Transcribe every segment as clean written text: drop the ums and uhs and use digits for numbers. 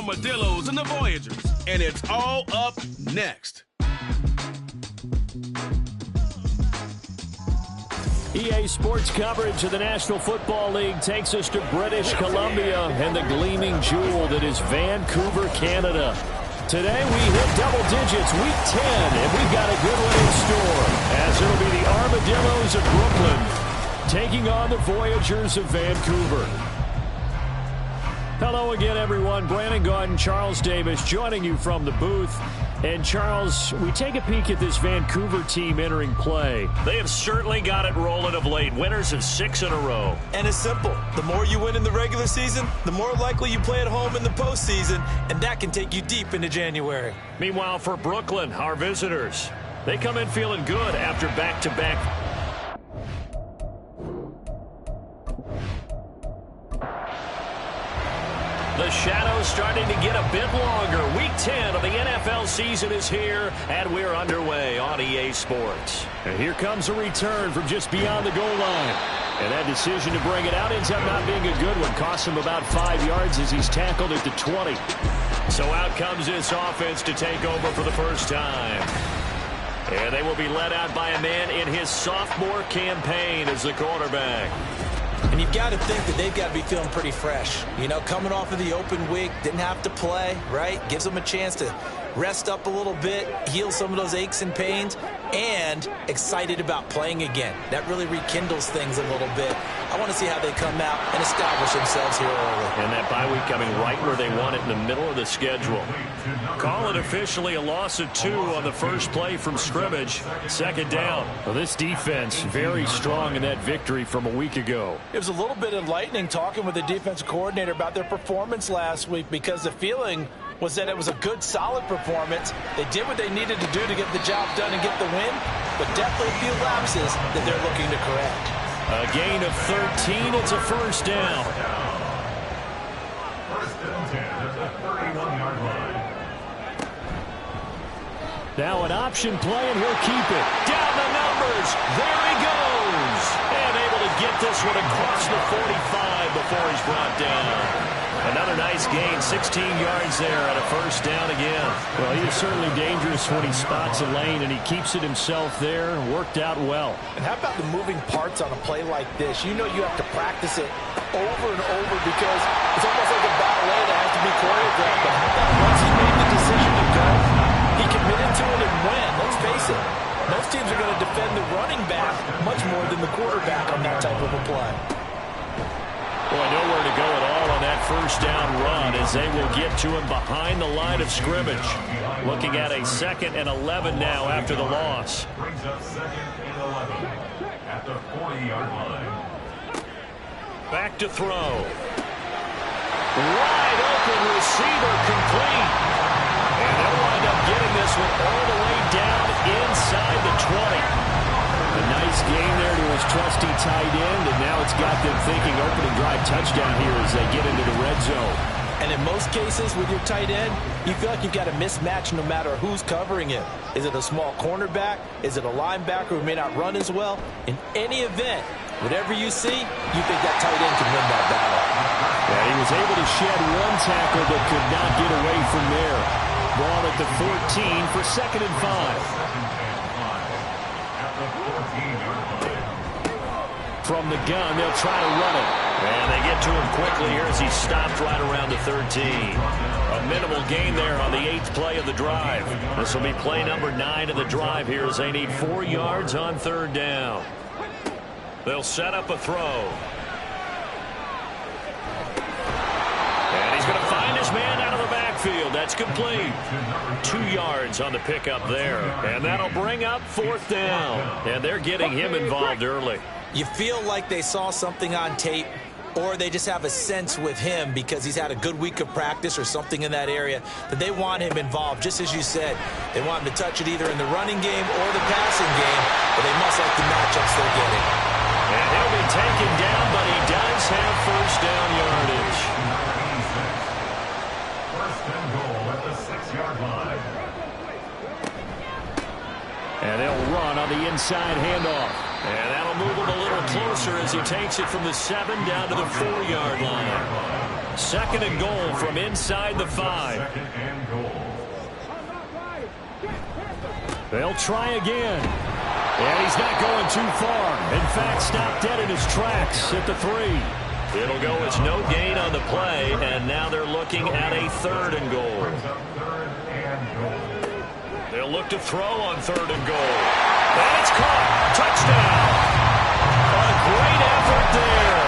Armadillos and the Voyagers, and it's all up next. EA Sports coverage of the National Football League takes us to British Columbia and the gleaming jewel that is Vancouver, Canada. Today we hit double digits, week 10, and we've got a good one in store, as it'll be the Armadillos of Brooklyn taking on the Voyagers of Vancouver. Hello again, everyone. Brandon Gaudin, Charles Davis joining you from the booth. And, Charles, we take a peek at this Vancouver team entering play. They have certainly got it rolling of late. Winners of 6 in a row. And it's simple. The more you win in the regular season, the more likely you play at home in the postseason, and that can take you deep into January. Meanwhile, for Brooklyn, our visitors, they come in feeling good after back-to-back. The shadow's starting to get a bit longer. Week 10 of the NFL season is here, and we're underway on EA Sports. And here comes a return from just beyond the goal line. And that decision to bring it out ends up not being a good one. Costs him about 5 yards as he's tackled at the 20. So out comes this offense to take over for the first time. And they will be led out by a man in his sophomore campaign as the quarterback. And you've got to think that they've got to be feeling pretty fresh. You know, coming off of the open week, didn't have to play, right? Gives them a chance to rest up a little bit, heal some of those aches and pains, and excited about playing again. That really rekindles things a little bit. I want to see how they come out and establish themselves here early. And that bye week coming right where they want it in the middle of the schedule. Call it officially a loss of 2 on the first play from scrimmage. Second down. Well, this defense very strong in that victory from a week ago. It was a little bit enlightening talking with the defensive coordinator about their performance last week, because the feeling was that it was a good, solid performance. They did what they needed to do to get the job done and get the win, but definitely a few lapses that they're looking to correct. A gain of 13. It's a first down. First and 10 at the 31-yard line. Now an option play, and he'll keep it. Down the numbers. There he goes. And able to get this one across the 45 before he's brought down. Another nice gain, 16 yards there at a first down again. Well, he is certainly dangerous when he spots a lane, and he keeps it himself there. Worked out well. And how about the moving parts on a play like this? You know you have to practice it over and over, because it's almost like a ballet that has to be choreographed. But how about once he made the decision to go, he committed to it and went. Let's face it, most teams are going to defend the running back much more than the quarterback on that type of a play. Boy, nowhere to go at all on that first down run, as they will get to him behind the line of scrimmage. Looking at a 2nd and 11 now after the loss. Brings up 2nd and 11 at the 40-yard line. Back to throw. Wide open receiver, complete. And they'll wind up getting this one all the way down inside the 20. A nice game there to his trusty tight end, and now it's got them thinking opening drive touchdown here as they get into the red zone. And in most cases with your tight end, you feel like you've got a mismatch no matter who's covering it. Is it a small cornerback? Is it a linebacker who may not run as well? In any event, whatever you see, you think that tight end can win that battle. Yeah, he was able to shed one tackle but could not get away from there. Ball at the 14 for 2nd and 5. From the gun, they'll try to run it. And they get to him quickly here as he stopped right around the 13. A minimal gain there on the 8th play of the drive. This will be play number 9 of the drive here as they need 4 yards on 3rd down. They'll set up a throw. And he's going to find his man out of the backfield. That's complete. 2 yards on the pickup there. And that'll bring up 4th down. And they're getting him involved early. You feel like they saw something on tape, or they just have a sense with him because he's had a good week of practice or something in that area that they want him involved. Just as you said, they want him to touch it either in the running game or the passing game, but they must like the matchups they're getting. And he'll be taken down, but he does have first down yardage. First and goal at the 6-yard line. And they'll run on the inside handoff. And that'll move him a little closer as he takes it from the 7 down to the 4-yard line. Second and goal from inside the 5. Second and goal. They'll try again. And he's not going too far. In fact, stopped dead in his tracks at the 3. It'll go as no gain on the play, and now they're looking at a 3rd and goal. They'll look to throw on 3rd and goal. And it's caught. Touchdown. A great effort there.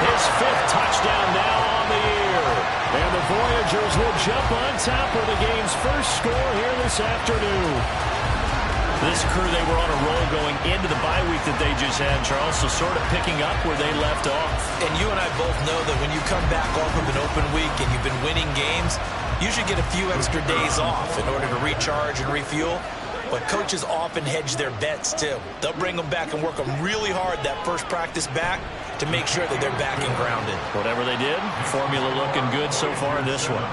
His 5th touchdown now on the year. And the Voyagers will jump on top of the game's first score here this afternoon. This crew, they were on a roll going into the bye week that they just had, Charles, so sort of picking up where they left off. And you and I both know that when you come back off of an open week and you've been winning games, you should get a few extra days off in order to recharge and refuel. But coaches often hedge their bets, too. They'll bring them back and work them really hard that first practice back to make sure that they're back and grounded. Whatever they did, formula looking good so far in this one.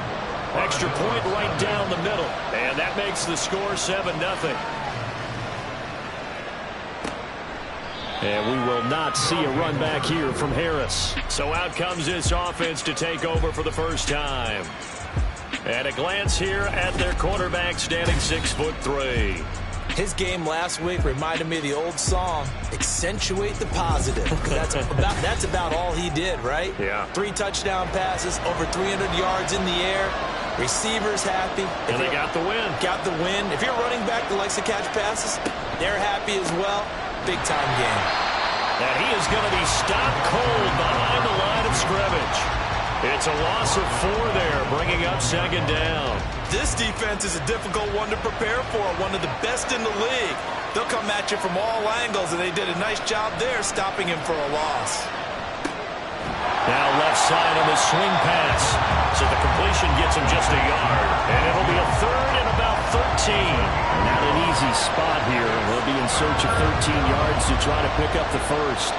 Extra point right down the middle. And that makes the score 7-0. And we will not see a run back here from Harris. So out comes this offense to take over for the first time. At a glance here at their quarterback standing 6'3". His game last week reminded me of the old song, accentuate the positive. That's about all he did, right? Yeah. 3 touchdown passes, over 300 yards in the air. Receivers happy. And they got the win. Got the win. If you're running back that likes to catch passes, they're happy as well. Big-time game. And he is going to be stopped cold behind the line of scrimmage. It's a loss of 4 there, bringing up 2nd down. This defense is a difficult one to prepare for, one of the best in the league. They'll come at you from all angles, and they did a nice job there stopping him for a loss. Now left side on the swing pass. So the completion gets him just a yard. And it'll be a 3rd and about 13. Not an easy spot here. We'll be in search of 13 yards to try to pick up the first.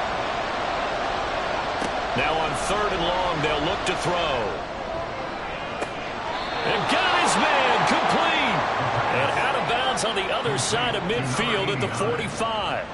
Now on 3rd and long, they'll look to throw. And got his man complete. And out of bounds on the other side of midfield at the 45.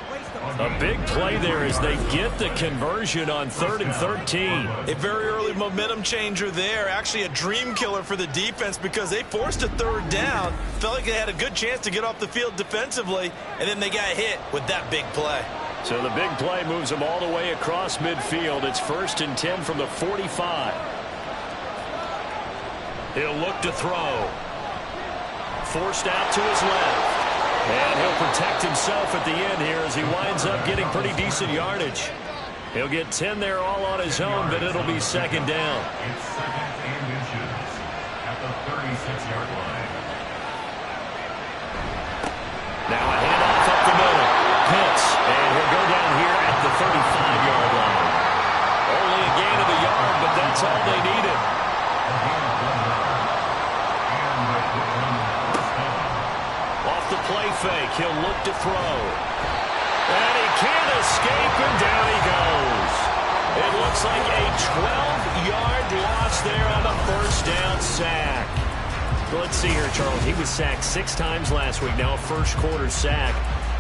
A big play there as they get the conversion on 3rd and 13. A very early momentum changer there. Actually a dream killer for the defense because they forced a 3rd down. Felt like they had a good chance to get off the field defensively, and then they got hit with that big play. So the big play moves them all the way across midfield. It's 1st and 10 from the 45. He'll look to throw. Forced out to his left. And he'll protect himself at the end here as he winds up getting pretty decent yardage. He'll get 10 there all on his own, but it'll be 2nd down. It's 2nd and inches at the 36-yard line. Now a handoff up the middle. Pitts, and he'll go down here at the 35-yard line. Only a gain of a yard, but that's all they needed. Off the play fake, he'll look to throw. And he can't escape, and down he goes. It looks like a 12-yard loss there on the 1st down sack. Well, let's see here, Charles. He was sacked 6 times last week. Now a first-quarter sack.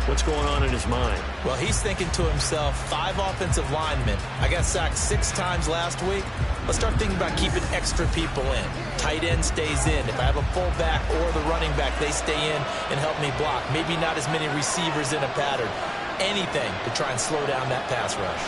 What's going on in his mind? Well, he's thinking to himself, 5 offensive linemen. I got sacked 6 times last week. Let's start thinking about keeping extra people in. Tight end stays in. If I have a fullback or the running back, they stay in and help me block. Maybe not as many receivers in a pattern. Anything to try and slow down that pass rush.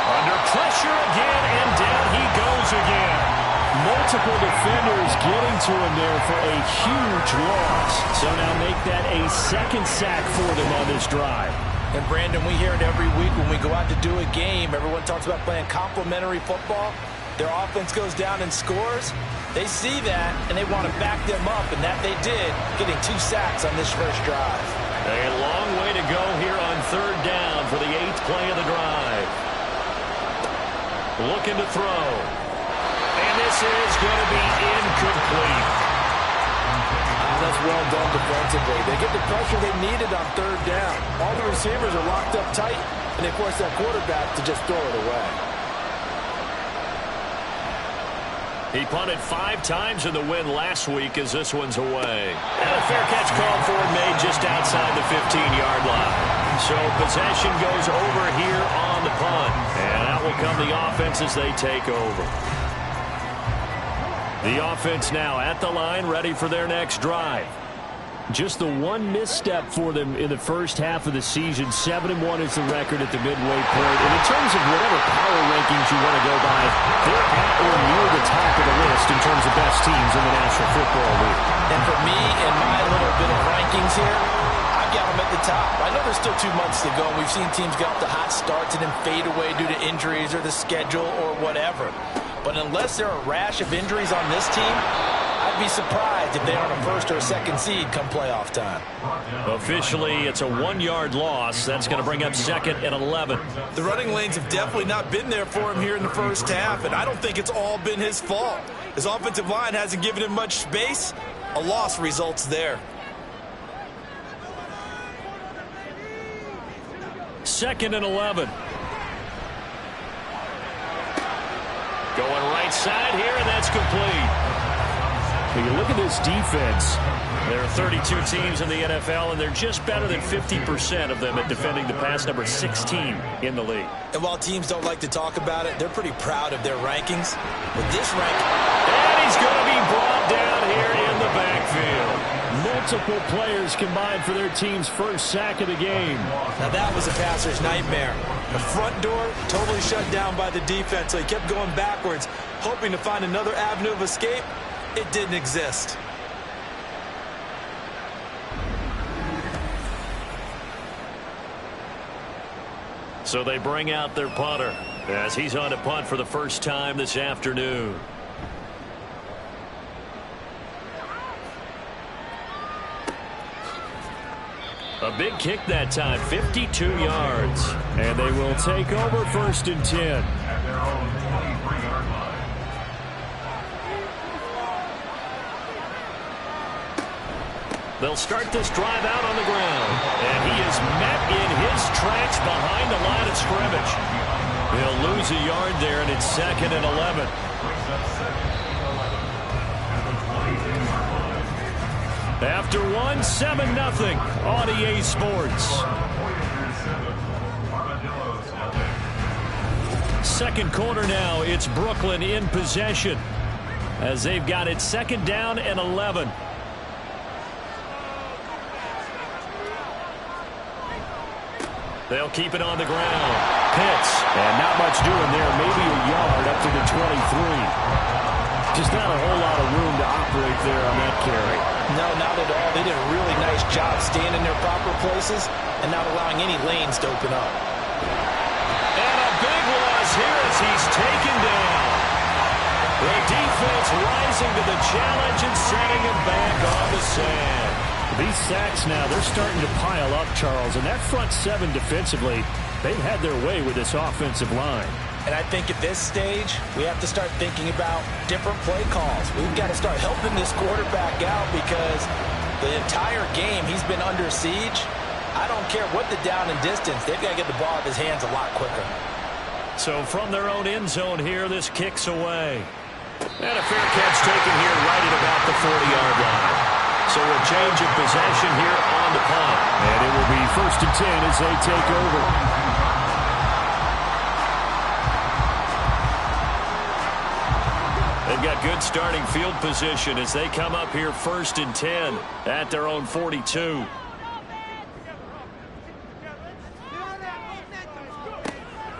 Under pressure again, and down he goes again. Multiple defenders getting to him there for a huge loss. So now make that a 2nd sack for them on this drive. And Brandon, we hear it every week when we go out to do a game. Everyone talks about playing complementary football. Their offense goes down and scores. They see that, and they want to back them up, and that they did, getting 2 sacks on this first drive. A long way to go here on 3rd down for the 8th play of the drive. Looking to throw. And this is going to be incomplete. That's well done defensively. They get the pressure they needed on 3rd down. All the receivers are locked up tight, and they force that quarterback to just throw it away. He punted 5 times in the win last week as this one's away. And a fair catch called for, made just outside the 15-yard line. So possession goes over here on the punt. And out will come the offense as they take over. The offense now at the line, ready for their next drive. Just the one misstep for them in the first half of the season. 7-1 is the record at the midway point. And in terms of whatever power rankings you want to go by, they're at or near the top of the list in terms of best teams in the National Football League. And for me, in my little bit of rankings here, I've got them at the top. I know there's still 2 months to go. We've seen teams get off to hot starts and then fade away due to injuries or the schedule or whatever. But unless there are a rash of injuries on this team, I'd be surprised if they aren't a first or a second seed come playoff time. Officially, it's a 1-yard loss. That's going to bring up 2nd and 11. The running lanes have definitely not been there for him here in the first half, and I don't think it's all been his fault. His offensive line hasn't given him much space. A loss results there. 2nd and 11. Going right side here, and that's complete. When you look at this defense, there are 32 teams in the NFL, and they're just better than 50% of them at defending the pass, number 16 in the league. And while teams don't like to talk about it, they're pretty proud of their rankings. With this ranking, and he's going to be brought down here in the backfield. Multiple players combined for their team's first sack of the game. Now that was a passer's nightmare. The front door totally shut down by the defense, so he kept going backwards, hoping to find another avenue of escape. It didn't exist. So they bring out their punter as he's on to punt for the first time this afternoon. A big kick that time, 52 yards. And they will take over 1st and 10. At their own 23-yard line. They'll start this drive out on the ground. And he is met in his tracks behind the line of scrimmage. He'll lose a yard there, and it's 2nd and 11. After 1, 7-0 on EA Sports. Second quarter now, it's Brooklyn in possession as they've got it 2nd down and 11. They'll keep it on the ground. Pitts. And not much doing there. Maybe a yard up to the 23. Just not a whole lot of room to operate there on that carry. No, not at all. They did a really nice job staying in their proper places and not allowing any lanes to open up. And a big loss here as he's taken down. The defense rising to the challenge and setting him back on the sand. These sacks now, they're starting to pile up, Charles. And that front 7 defensively, they've had their way with this offensive line. And I think at this stage, we have to start thinking about different play calls. We've got to start helping this quarterback out because the entire game he's been under siege. I don't care what the down and distance. They've got to get the ball out of his hands a lot quicker. So from their own end zone here, this kicks away. And a fair catch taken here right at about the 40-yard line. So a change of possession here on the punt. And it will be 1st and 10 as they take over. They've got good starting field position as they come up here 1st and 10 at their own 42.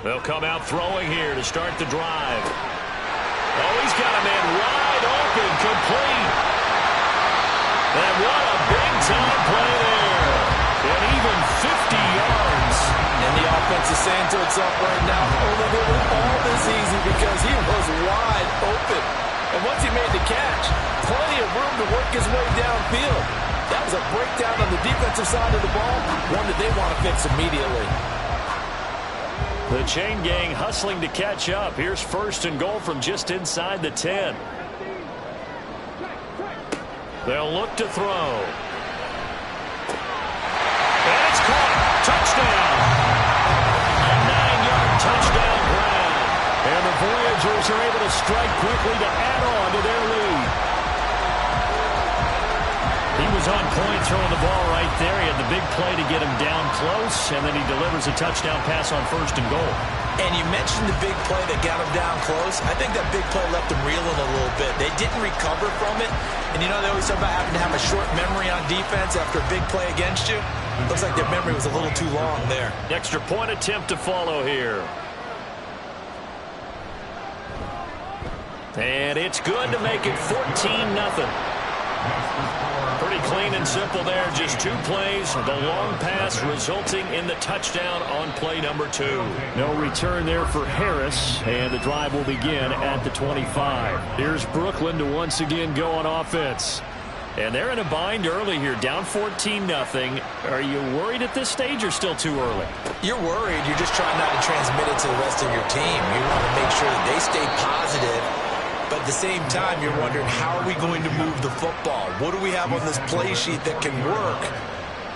They'll come out throwing here to start the drive. Oh, he's got a man wide open, complete. And what a big-time play there. And even 50 yards. And the offense is saying to itself right now, only they were all this easy because he was wide open. And once he made the catch, plenty of room to work his way downfield. That was a breakdown on the defensive side of the ball, one that they want to fix immediately. The chain gang hustling to catch up. Here's 1st and goal from just inside the 10. They'll look to throw. And it's caught. Touchdown. A 9-yard touchdown grab. And the Voyagers are able to strike quickly to add on to their lead. He was was on point throwing the ball right there. He had the big play to get him down close, and then he delivers a touchdown pass on 1st and goal. And you mentioned the big play that got him down close. I think that big play left him reeling a little bit. They didn't recover from it. And you know, they always talk about having to have a short memory on defense after a big play against you. Looks like their memory was a little too long there. Extra point attempt to follow here. And it's good to make it 14-0. Pretty clean and simple there. Just 2 plays. The long pass resulting in the touchdown on play number 2. No return there for Harris, and the drive will begin at the 25. Here's Brooklyn to once again go on offense. And they're in a bind early here, down 14-0. Are you worried at this stage or still too early? You're worried. You're just trying not to transmit it to the rest of your team. You want to make sure that they stay positive. But at the same time, you're wondering, how are we going to move the football? What do we have on this play sheet that can work?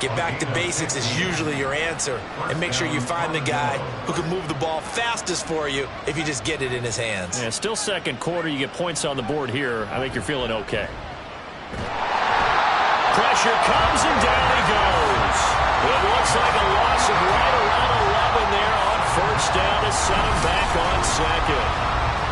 Get back to basics is usually your answer. And make sure you find the guy who can move the ball fastest for you if you just get it in his hands. Yeah, still second quarter. You get points on the board here. I think you're feeling okay. Pressure comes, and down he goes. It looks like a loss of right around 11 there on 1st down to set him back on 2nd.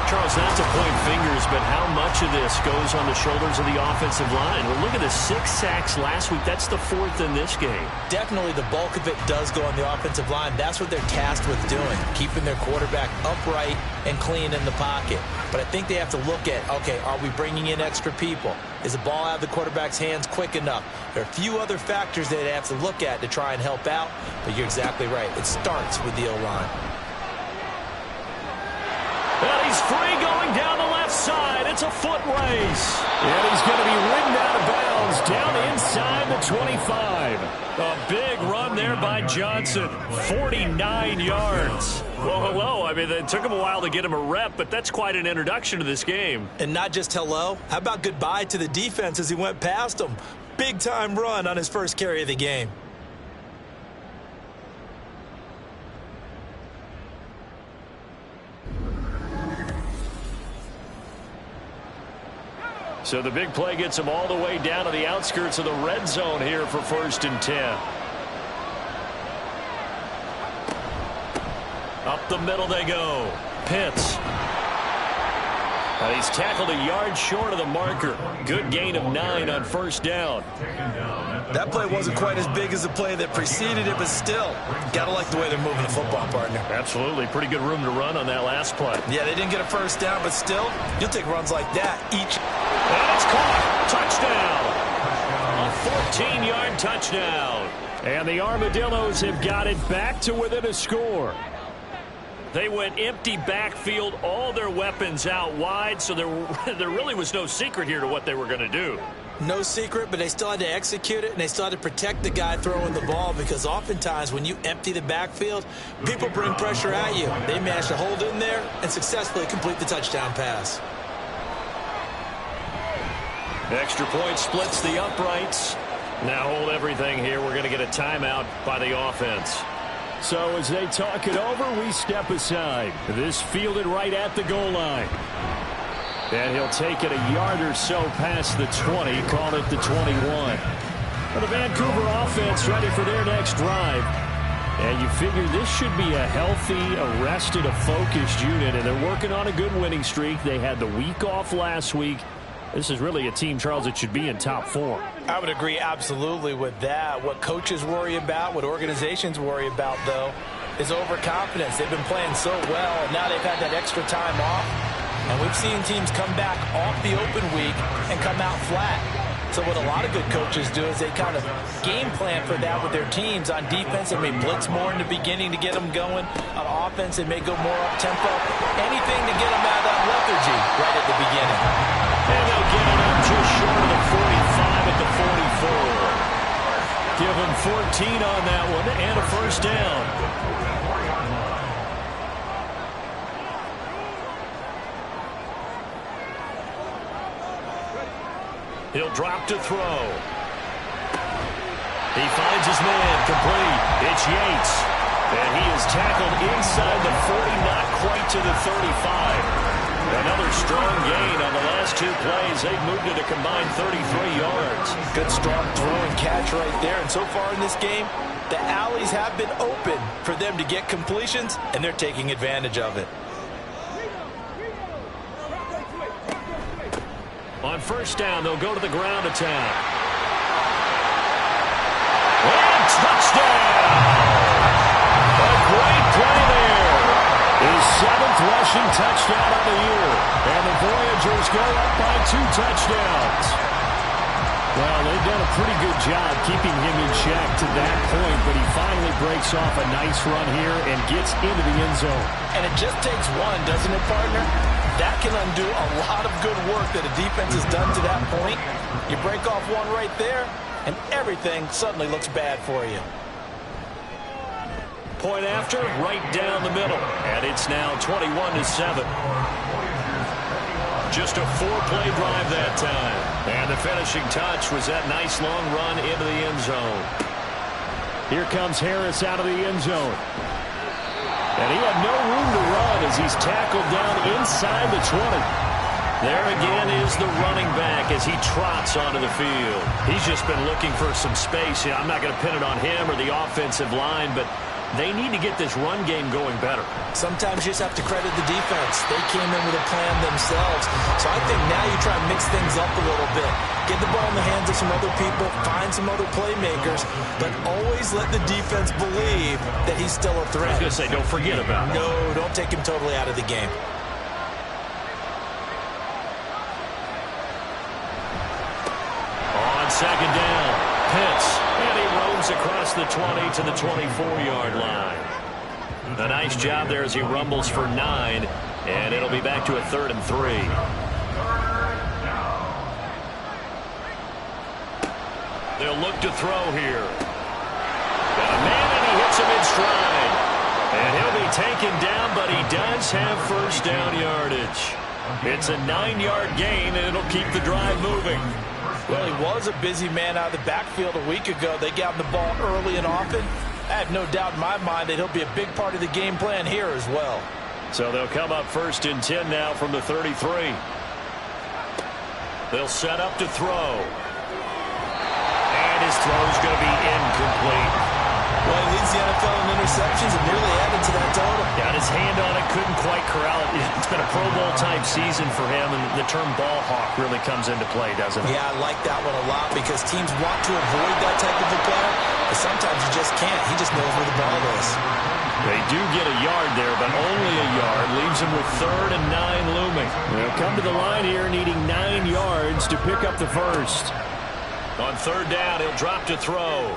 Charles, not to point fingers, but how much of this goes on the shoulders of the offensive line? Well, look at the 6 sacks last week. That's the 4th in this game. Definitely the bulk of it does go on the offensive line. That's what they're tasked with doing, keeping their quarterback upright and clean in the pocket. But I think they have to look at, okay, are we bringing in extra people? Is the ball out of the quarterback's hands quick enough? There are a few other factors that they have to look at to try and help out, but you're exactly right. It starts with the O-line. Well, he's free going down the left side. It's a foot race. And he's going to be ridden out of bounds down inside the 25. A big run there by Johnson. 49 yards. Well, hello. I mean, it took him a while to get him a rep, but that's quite an introduction to this game. And not just hello. How about goodbye to the defense as he went past him? Big-time run on his first carry of the game. So the big play gets him all the way down to the outskirts of the red zone here for 1st and 10. Up the middle they go. Pitts. And he's tackled a yard short of the marker. Good gain of 9 on 1st down. That play wasn't quite as big as the play that preceded it, but still, gotta like the way they're moving the football, partner. Absolutely. Pretty good room to run on that last play. Yeah, they didn't get a 1st down, but still, you'll take runs like that each. And it's caught. Touchdown. A 14-yard touchdown. And the Armadillos have got it back to within a score. They went empty backfield, all their weapons out wide, so there really was no secret here to what they were going to do. No secret, but they still had to execute it, and they still had to protect the guy throwing the ball, because oftentimes when you empty the backfield, people bring pressure at you. They managed to hold in there and successfully complete the touchdown pass. Extra point splits the uprights. Now hold everything here. We're going to get a timeout by the offense. So as they talk it over, we step aside. This fielded right at the goal line. And he'll take it a yard or so past the 20, call it the 21. Well, the Vancouver offense ready for their next drive. And you figure this should be a healthy, arrested, a focused unit, and they're working on a good winning streak. They had the week off last week. This is really a team, Charles, that should be in top form. I would agree absolutely with that. What coaches worry about, what organizations worry about, though, is overconfidence. They've been playing so well, and now they've had that extra time off. And we've seen teams come back off the open week and come out flat. So what a lot of good coaches do is they kind of game plan for that with their teams. On defense, they may blitz more in the beginning to get them going. On offense, they may go more up-tempo. Anything to get them out of that lethargy right at the beginning. And they'll get it up just short of the 45 at the 44. Give them 14 on that one and a 1st down. He'll drop to throw. He finds his man complete. It's Yates. And he is tackled inside the 40, not quite to the 35. Another strong gain on the last 2 plays. They've moved it a combined 33 yards. Good strong throw and catch right there. And so far in this game, the alleys have been open for them to get completions, and they're taking advantage of it. On first down, they'll go to the ground attack. And touchdown! A great play there. His 7th rushing touchdown of the year. And the Voyagers go up by 2 touchdowns. Well, they've done a pretty good job keeping him in check to that point, but he finally breaks off a nice run here and gets into the end zone. And it just takes one, doesn't it, partner? That can undo a lot of good work that a defense has done to that point. You break off one right there, and everything suddenly looks bad for you. Point after, right down the middle. And it's now 21-7. Just a 4-play drive that time. And the finishing touch was that nice long run into the end zone. Here comes Harris out of the end zone. And he had no room to run as he's tackled down inside the 20. There again is the running back as he trots onto the field. He's just been looking for some space. You know, I'm not going to pin it on him or the offensive line, but they need to get this run game going better. Sometimes you just have to credit the defense. They came in with a plan themselves. So I think now you try and mix things up a little bit. Get the ball in the hands of some other people, find some other playmakers, but always let the defense believe that he's still a threat. I was going to say, don't forget about it. No, don't take him totally out of the game. On second down, Pitts, and he roams across the 20 to the 24-yard line. A nice job there as he rumbles for 9, and it'll be back to a 3rd and 3. They'll look to throw here. Got a man, and he hits him in stride. And he'll be taken down, but he does have first down yardage. It's a 9-yard gain, and it'll keep the drive moving. Well, he was a busy man out of the backfield a week ago. They got him the ball early and often. I have no doubt in my mind that he'll be a big part of the game plan here as well. So they'll come up 1st and 10 now from the 33. They'll set up to throw. And his throw's going to be incomplete. Well, he leads the NFL in interceptions and nearly added to that total. Got his hand on it, couldn't quite corral it. It's been a Pro Bowl-type season for him, and the term ball hawk really comes into play, doesn't it? Yeah, I like that one a lot because teams want to avoid that type of a player, but sometimes you just can't. He just knows where the ball is. They do get a yard there, but only a yard. Leaves him with 3rd and 9 looming. They'll come to the line here needing 9 yards to pick up the first. On 3rd down, he'll drop to throw.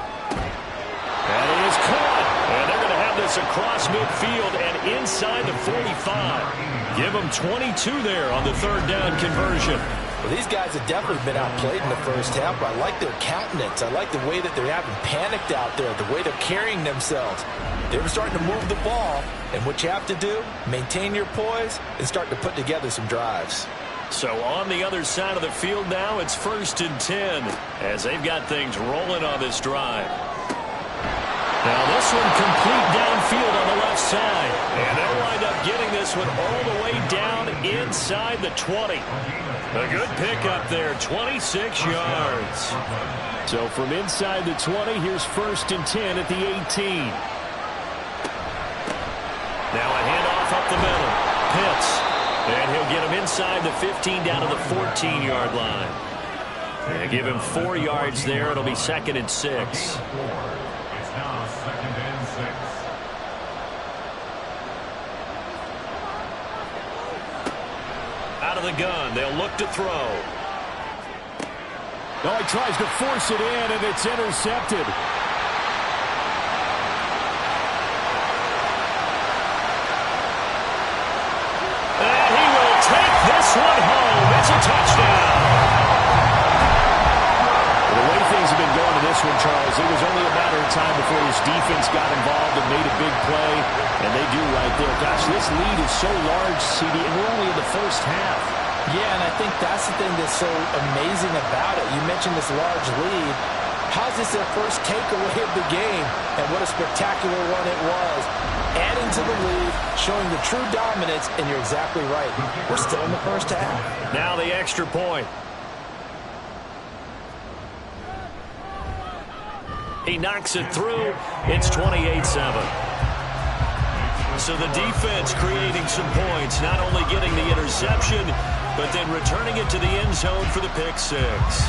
And he is caught. And they're going to have this across midfield and inside the 45. Give them 22 there on the 3rd down conversion. Well, these guys have definitely been outplayed in the first half, but I like their countenance. I like the way that they're having panicked out there, the way they're carrying themselves. They're starting to move the ball, and what you have to do, maintain your poise and start to put together some drives. So on the other side of the field now, it's 1st and 10 as they've got things rolling on this drive. Now this one complete downfield on the left side. And they'll wind up getting this one all the way down inside the 20. A good pickup there, 26 yards. So from inside the 20, here's 1st and 10 at the 18. Now a handoff up the middle. Pitts. And he'll get him inside the 15 down to the 14-yard line. And give him 4 yards there. It'll be 2nd and 6. It's now 2nd and 6. Out of the gun. They'll look to throw. No, he tries to force it in, and it's intercepted. And he will take this one home. It's a touchdown. The way things have been going to this one, Charles, it was only a matter of time before his defense got involved and made a big play, and they do right there. Gosh, this lead is so large, CD, and we're only in the first half. Yeah, and I think that's the thing that's so amazing about it. You mentioned this large lead. How's this their first takeaway of the game? And what a spectacular one it was. Adding to the lead, showing the true dominance, and you're exactly right. We're still in the first half. Now the extra point. He knocks it through. It's 28-7. So the defense creating some points, not only getting the interception, but then returning it to the end zone for the pick six.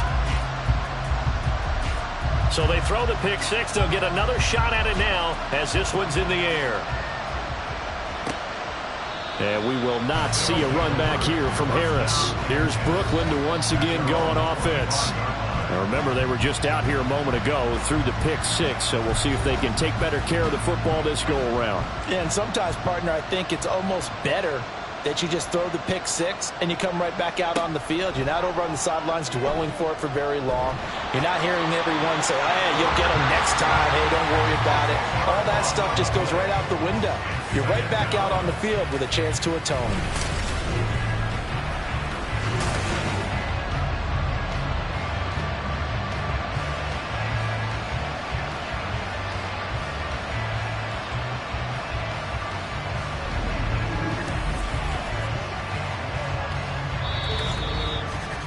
So they throw the pick six. They'll get another shot at it now as this one's in the air. And we will not see a run back here from Harris. Here's Brooklyn to once again go on offense. Now remember, they were just out here a moment ago through the pick six, so we'll see if they can take better care of the football this go around. Yeah, and sometimes, partner, I think it's almost better that you just throw the pick six and you come right back out on the field. You're not over on the sidelines dwelling for it for very long. You're not hearing everyone say, hey, you'll get them next time. Hey, don't worry about it. All that stuff just goes right out the window. You're right back out on the field with a chance to atone.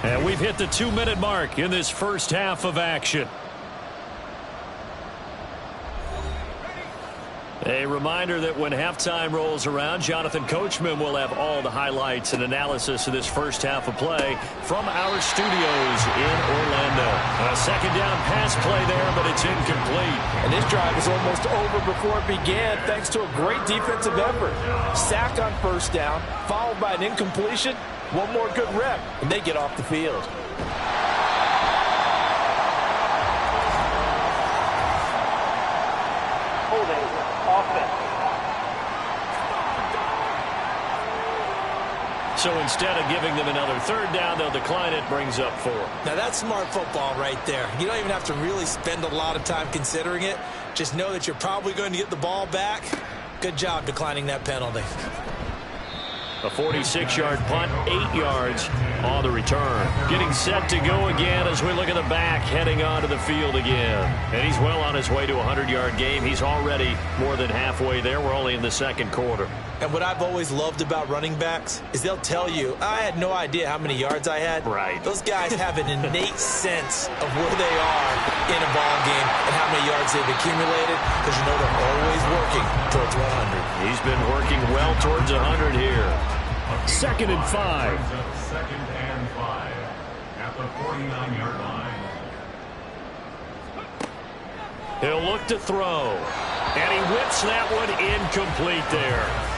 And we've hit the 2-minute mark in this first half of action. A reminder that when halftime rolls around, Jonathan Coachman will have all the highlights and analysis of this first half of play from our studios in Orlando. A second down pass play there, but it's incomplete. And this drive is almost over before it began thanks to a great defensive effort. Sack on first down, followed by an incompletion. One more good rep, and they get off the field. Holding offense. So instead of giving them another third down, they'll decline it, brings up 4. Now that's smart football right there. You don't even have to really spend a lot of time considering it. Just know that you're probably going to get the ball back. Good job declining that penalty. A 46-yard punt, 8 yards on the return. Getting set to go again as we look at the back, heading onto the field again. And he's well on his way to a 100-yard game. He's already more than halfway there. We're only in the second quarter. And what I've always loved about running backs is they'll tell you, I had no idea how many yards I had. Right. Those guys have an innate sense of where they are in a ball game and how many yards they've accumulated, because you know they're always working towards 100. He's been working well towards 100 here. Second and 5. Second and 5 at the 49-yard line. He'll look to throw. And he whips that one incomplete there.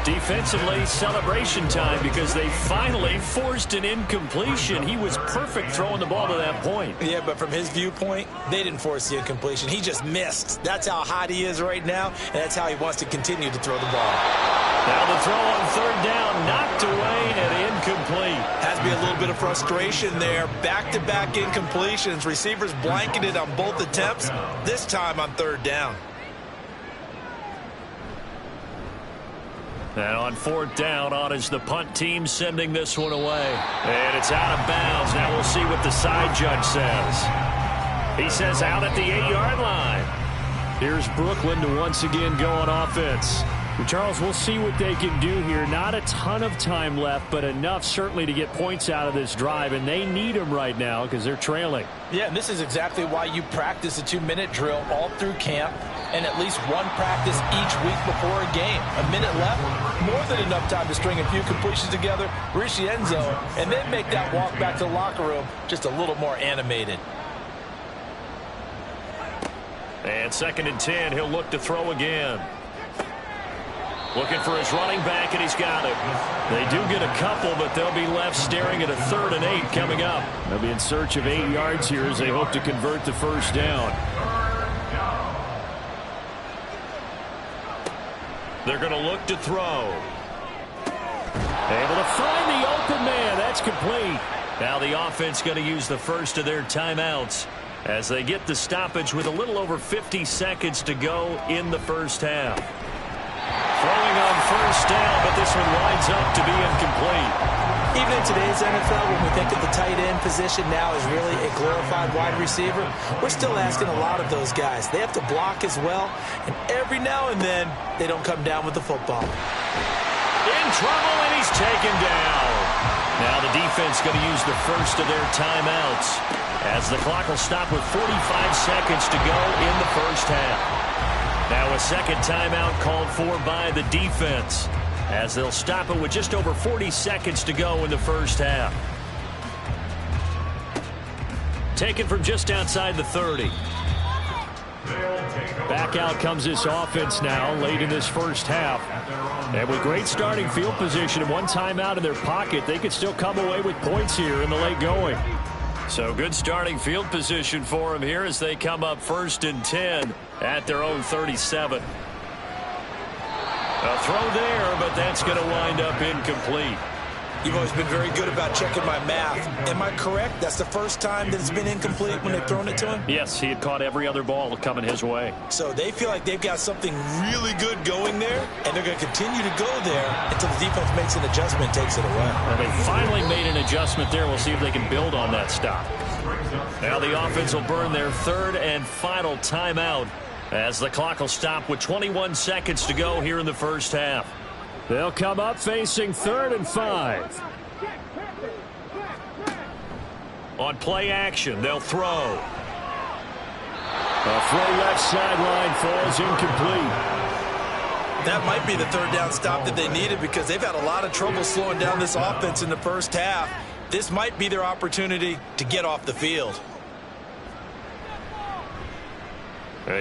Defensively, celebration time because they finally forced an incompletion. He was perfect throwing the ball to that point. Yeah, but from his viewpoint, they didn't force the incompletion. He just missed. That's how hot he is right now, and that's how he wants to continue to throw the ball. Now the throw on third down, knocked away and incomplete. Has to be a little bit of frustration there. Back-to-back incompletions. Receivers blanketed on both attempts, this time on third down. And on fourth down, on is the punt team sending this one away. And it's out of bounds. Now we'll see what the side judge says. He says out at the 8-yard line. Here's Brooklyn to once again go on offense. Charles, we'll see what they can do here. Not a ton of time left, but enough certainly to get points out of this drive, and they need them right now because they're trailing. Yeah, and this is exactly why you practice a 2-minute drill all through camp and at least one practice each week before a game. A minute left, more than enough time to string a few completions together, reach the end zone, and then make that walk back to the locker room just a little more animated. And second and 10, he'll look to throw again. Looking for his running back, and he's got it. They do get a couple, but they'll be left staring at a 3rd and 8 coming up. They'll be in search of 8 yards here as they hope to convert the first down. They're going to look to throw. Able to find the open man. That's complete. Now the offense going to use the first of their timeouts as they get the stoppage with a little over 50 seconds to go in the first half. Throwing on first down, but this one winds up to be incomplete. Even even in today's NFL, when we think of the tight end position now as really a glorified wide receiver, we're still asking a lot of those guys. They have to block as well, and every now and then, they don't come down with the football. In trouble, and he's taken down. Now the defense going to use the first of their timeouts as the clock will stop with 45 seconds to go in the first half. Now a second timeout called for by the defense as they'll stop it with just over 40 seconds to go in the first half. Taken from just outside the 30. Back out comes this offense now late in this first half. And with great starting field position and one timeout in their pocket, they could still come away with points here in the late going. So good starting field position for them here as they come up 1st and 10 at their own 37. A throw there, but that's going to wind up incomplete. You've always been very good about checking my math. Am I correct? That's the first time that it's been incomplete when they've thrown it to him? Yes, he had caught every other ball coming his way. So they feel like they've got something really good going there, and they're going to continue to go there until the defense makes an adjustment and takes it away. Well, they finally made an adjustment there. We'll see if they can build on that stop. Now the offense will burn their third and final timeout as the clock will stop with 21 seconds to go here in the first half. They'll come up facing 3rd and 5. On play action, they'll throw. A throw left sideline falls incomplete. That might be the third down stop that they needed because they've had a lot of trouble slowing down this offense in the first half. This might be their opportunity to get off the field.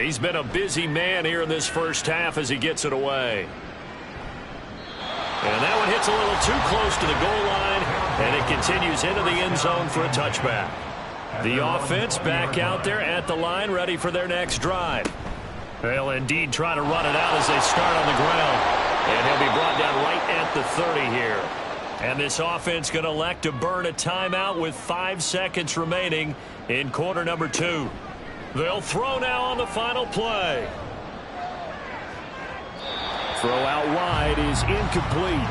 He's been a busy man here in this first half as he gets it away. And that one hits a little too close to the goal line, and it continues into the end zone for a touchback. The offense back out there at the line, ready for their next drive. They'll indeed try to run it out as they start on the ground. And he'll be brought down right at the 30 here. And this offense going to elect to burn a timeout with 5 seconds remaining in quarter number 2. They'll throw now on the final play. Throw out wide is incomplete.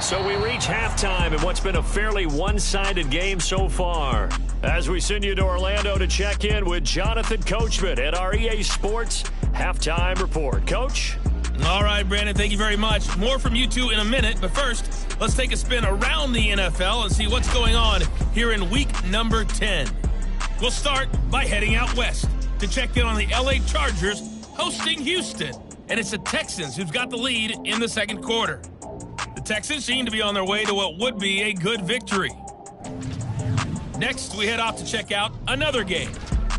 So we reach halftime in what's been a fairly one-sided game so far. As we send you to Orlando to check in with Jonathan Coachman at our EA Sports Halftime Report. Coach? All right, Brandon, thank you very much. More from you two in a minute, but first, let's take a spin around the NFL and see what's going on here in week number 10. We'll start by heading out west to check in on the LA Chargers hosting Houston. And it's the Texans who've got the lead in the second quarter. The Texans seem to be on their way to what would be a good victory. Next, we head off to check out another game.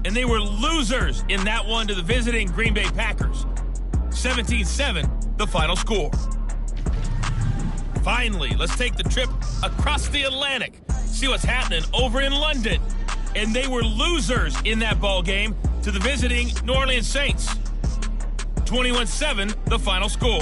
And they were losers in that one to the visiting Green Bay Packers. 17-7, the final score. Finally, let's take the trip across the Atlantic. See what's happening over in London. And they were losers in that ball game to the visiting New Orleans Saints. 21-7, the final score.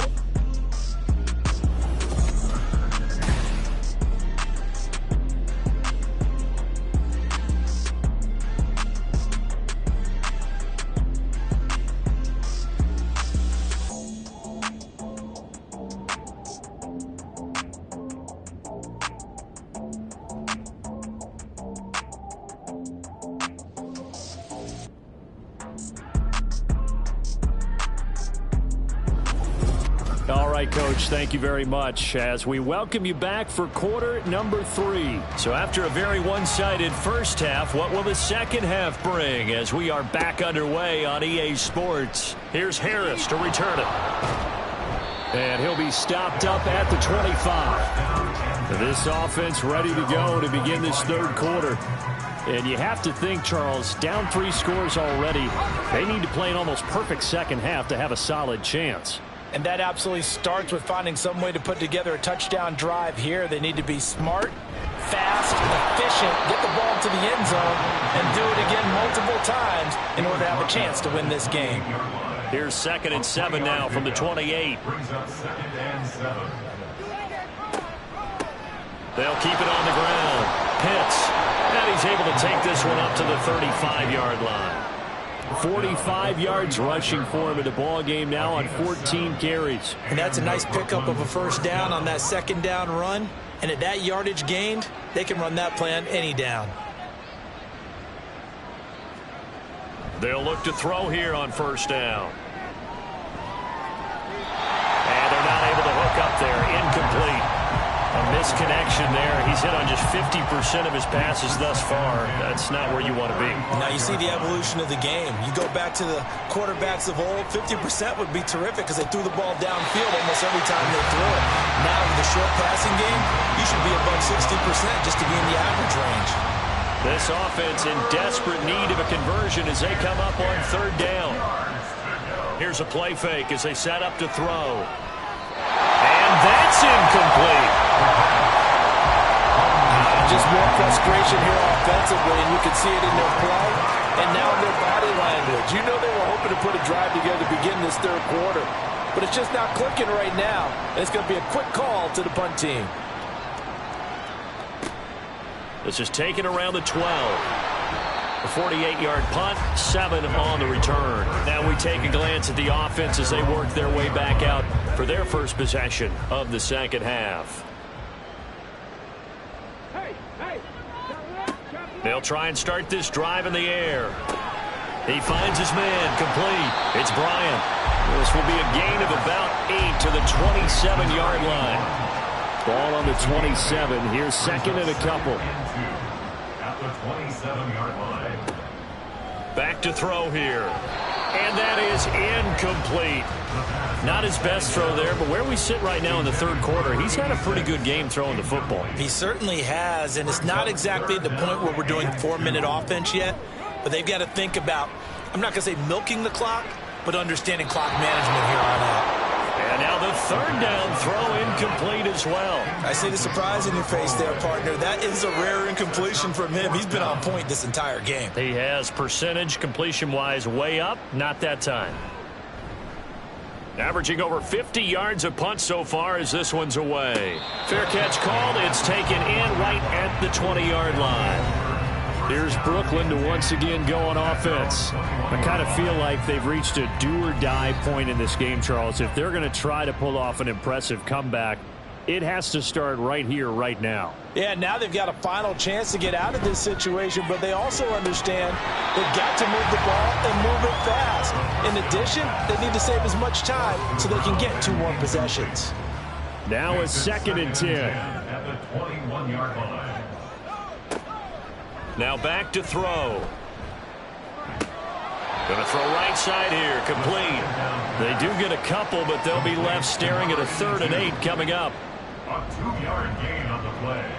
All right, Coach, thank you very much as we welcome you back for quarter number 3. So after a very one-sided first half, what will the second half bring as we are back underway on EA Sports? Here's Harris to return it. And he'll be stopped up at the 25. This offense ready to go to begin this third quarter. And you have to think, Charles, down 3 scores already. They need to play an almost perfect second half to have a solid chance. And that absolutely starts with finding some way to put together a touchdown drive here. They need to be smart, fast, efficient, get the ball to the end zone, and do it again multiple times in order to have a chance to win this game. Here's 2nd and 7 now from the 28. They'll keep it on the ground. Pitts, and he's able to take this one up to the 35-yard line. 45 yards rushing for him in the ball game now on 14 carries. And that's a nice pickup of a first down on that second down run. And at that yardage gained, they can run that play on any down. They'll look to throw here on first down. And they're not able to hook up there. Incomplete. A misconnection there. He's hit on just 50% of his passes thus far. That's not where you want to be. Now you see the evolution of the game. You go back to the quarterbacks of old, 50% would be terrific because they threw the ball downfield almost every time they threw it. Now with the short passing game, you should be above 60% just to be in the average range. This offense in desperate need of a conversion as they come up on third down. Here's a play fake as they set up to throw. And that's incomplete. Just more frustration here offensively, and you can see it in their play and now in their body language. You know they were hoping to put a drive together to begin this third quarter, but it's just not clicking right now, and it's going to be a quick call to the punt team. This is taken around the 12. A 48-yard punt, 7 on the return. Now we take a glance at the offense as they work their way back out for their first possession of the second half. They'll try and start this drive in the air. He finds his man, complete. It's Bryant. This will be a gain of about 8 to the 27-yard line. Ball on the 27. Here's second and a couple. At the 27-yard line. Back to throw here. And that is incomplete. Not his best throw there, but where we sit right now in the third quarter, he's had a pretty good game throwing the football. He certainly has, and it's not exactly at the point where we're doing 4-minute offense yet, but they've got to think about, I'm not going to say milking the clock, but understanding clock management here on out. And now the third down throw incomplete as well. I see the surprise in your face there, partner. That is a rare incompletion from him. He's been on point this entire game. He has percentage completion-wise way up, not that time. Averaging over 50 yards a punt so far as this one's away. Fair catch called. It's taken in right at the 20-yard line. Here's Brooklyn to once again go on offense. I kind of feel like they've reached a do-or-die point in this game, Charles. If they're going to try to pull off an impressive comeback, it has to start right here, right now. Yeah, now they've got a final chance to get out of this situation, but they also understand they've got to move the ball and move it fast. In addition, they need to save as much time so they can get 2 more possessions. Now a 2nd and 10. At the 21-yard line. Now back to throw. Going to throw right side here, complete. They do get a couple, but they'll be left staring at a 3rd and 8 coming up. A 2-yard gain on the play.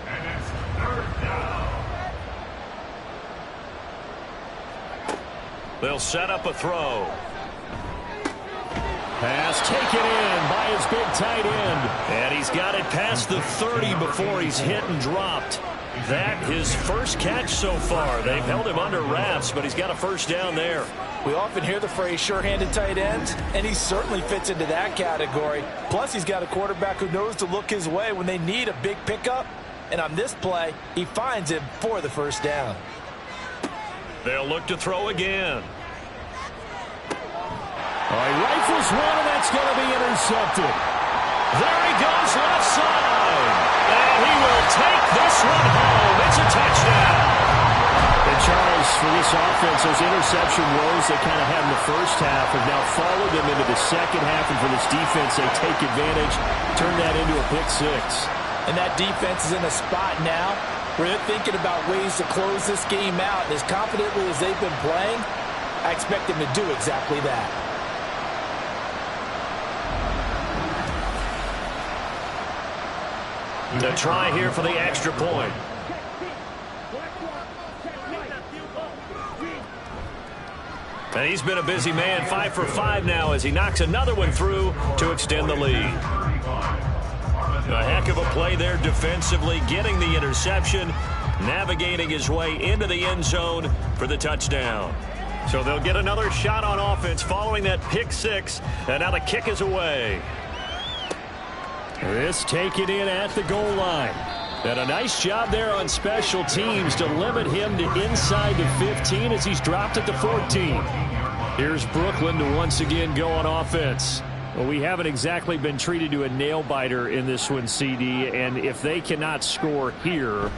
And it's 3rd down. They'll set up a throw. Pass taken in by his big tight end. And he's got it past the 30 before he's hit and dropped. That his first catch so far. They've held him under wraps, but he's got a first down there. We often hear the phrase sure-handed tight ends, and he certainly fits into that category. Plus, he's got a quarterback who knows to look his way when they need a big pickup. And on this play, he finds him for the first down. They'll look to throw again. All right, rifles one, and that's going to be intercepted. There he goes, left side. And he will take this one home. It's a touchdown. And Charles, for this offense, those interception woes they kind of had in the first half have now followed them into the second half. And for this defense, they take advantage, turn that into a pick 6. And that defense is in a spot now where they're thinking about ways to close this game out. And as confidently as they've been playing, I expect them to do exactly that. The try here for the extra point. And he's been a busy man, 5 for 5 now as he knocks another one through to extend the lead. A heck of a play there defensively, getting the interception, navigating his way into the end zone for the touchdown. So they'll get another shot on offense following that pick 6, and now the kick is away. This taken in at the goal line. And a nice job there on special teams to limit him to inside the 15 as he's dropped at the 14. Here's Brooklyn to once again go on offense. Well, we haven't exactly been treated to a nail-biter in this one, CD, and if they cannot score here,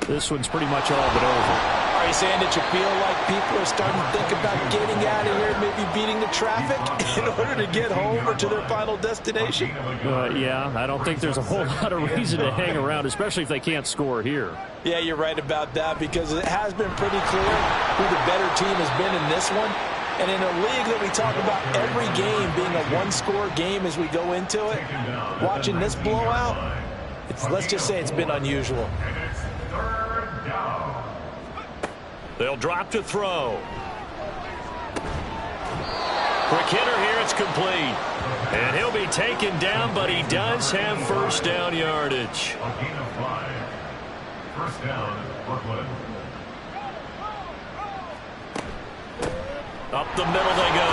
this one's pretty much all but over. Are you saying that you feel like people are starting to think about getting out of here, maybe beating the traffic in order to get home or to their final destination? Yeah, I don't think there's a whole lot of reason to hang around, especially if they can't score here. Yeah, you're right about that, because it has been pretty clear who the better team has been in this one. And in a league that we talk about every game being a one-score game as we go into it, watching this blowout, let's just say it's been unusual. They'll drop to throw. Quick hitter here, it's complete. And he'll be taken down, but he does have first down yardage. A gain of 5. First down, Brooklyn. Up the middle they go.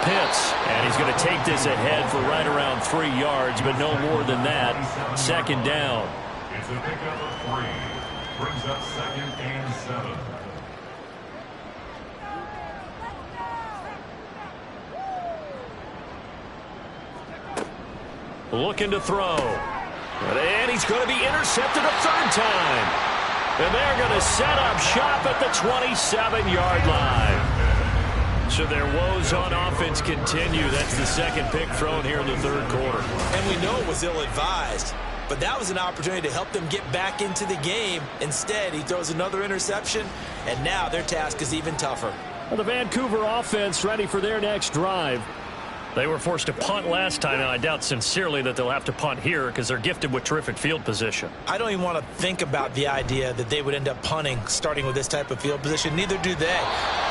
Pitts, and he's going to take this ahead for right around 3 yards, but no more than that. Second down. It's a pickup of 3. Brings up 2nd and 7. Looking to throw. And he's going to be intercepted a third time. And they're going to set up shop at the 27-yard line. So their woes on offense continue. That's the second pick thrown here in the third quarter. And we know it was ill-advised, but that was an opportunity to help them get back into the game. Instead, he throws another interception, and now their task is even tougher. Well, the Vancouver offense ready for their next drive. They were forced to punt last time, and I doubt sincerely that they'll have to punt here because they're gifted with terrific field position. I don't even want to think about the idea that they would end up punting starting with this type of field position. Neither do they.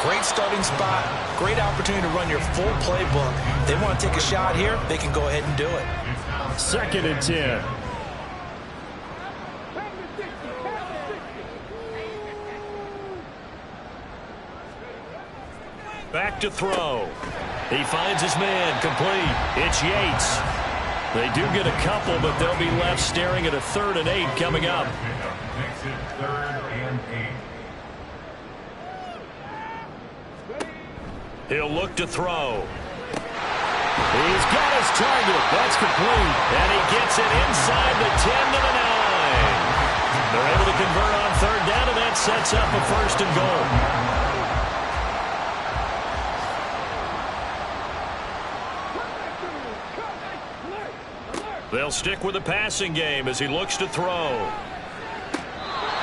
Great starting spot, great opportunity to run your full playbook. If they want to take a shot here, they can go ahead and do it. 2nd and 10. Back to throw. He finds his man, complete. It's Yates. They do get a couple, but they'll be left staring at a 3rd and 8 coming up. Makes it 3rd and 8. He'll look to throw. He's got his target. That's complete. And he gets it inside the 10 to the 9. They're able to convert on 3rd down, and that sets up a 1st and goal. They'll stick with the passing game as he looks to throw.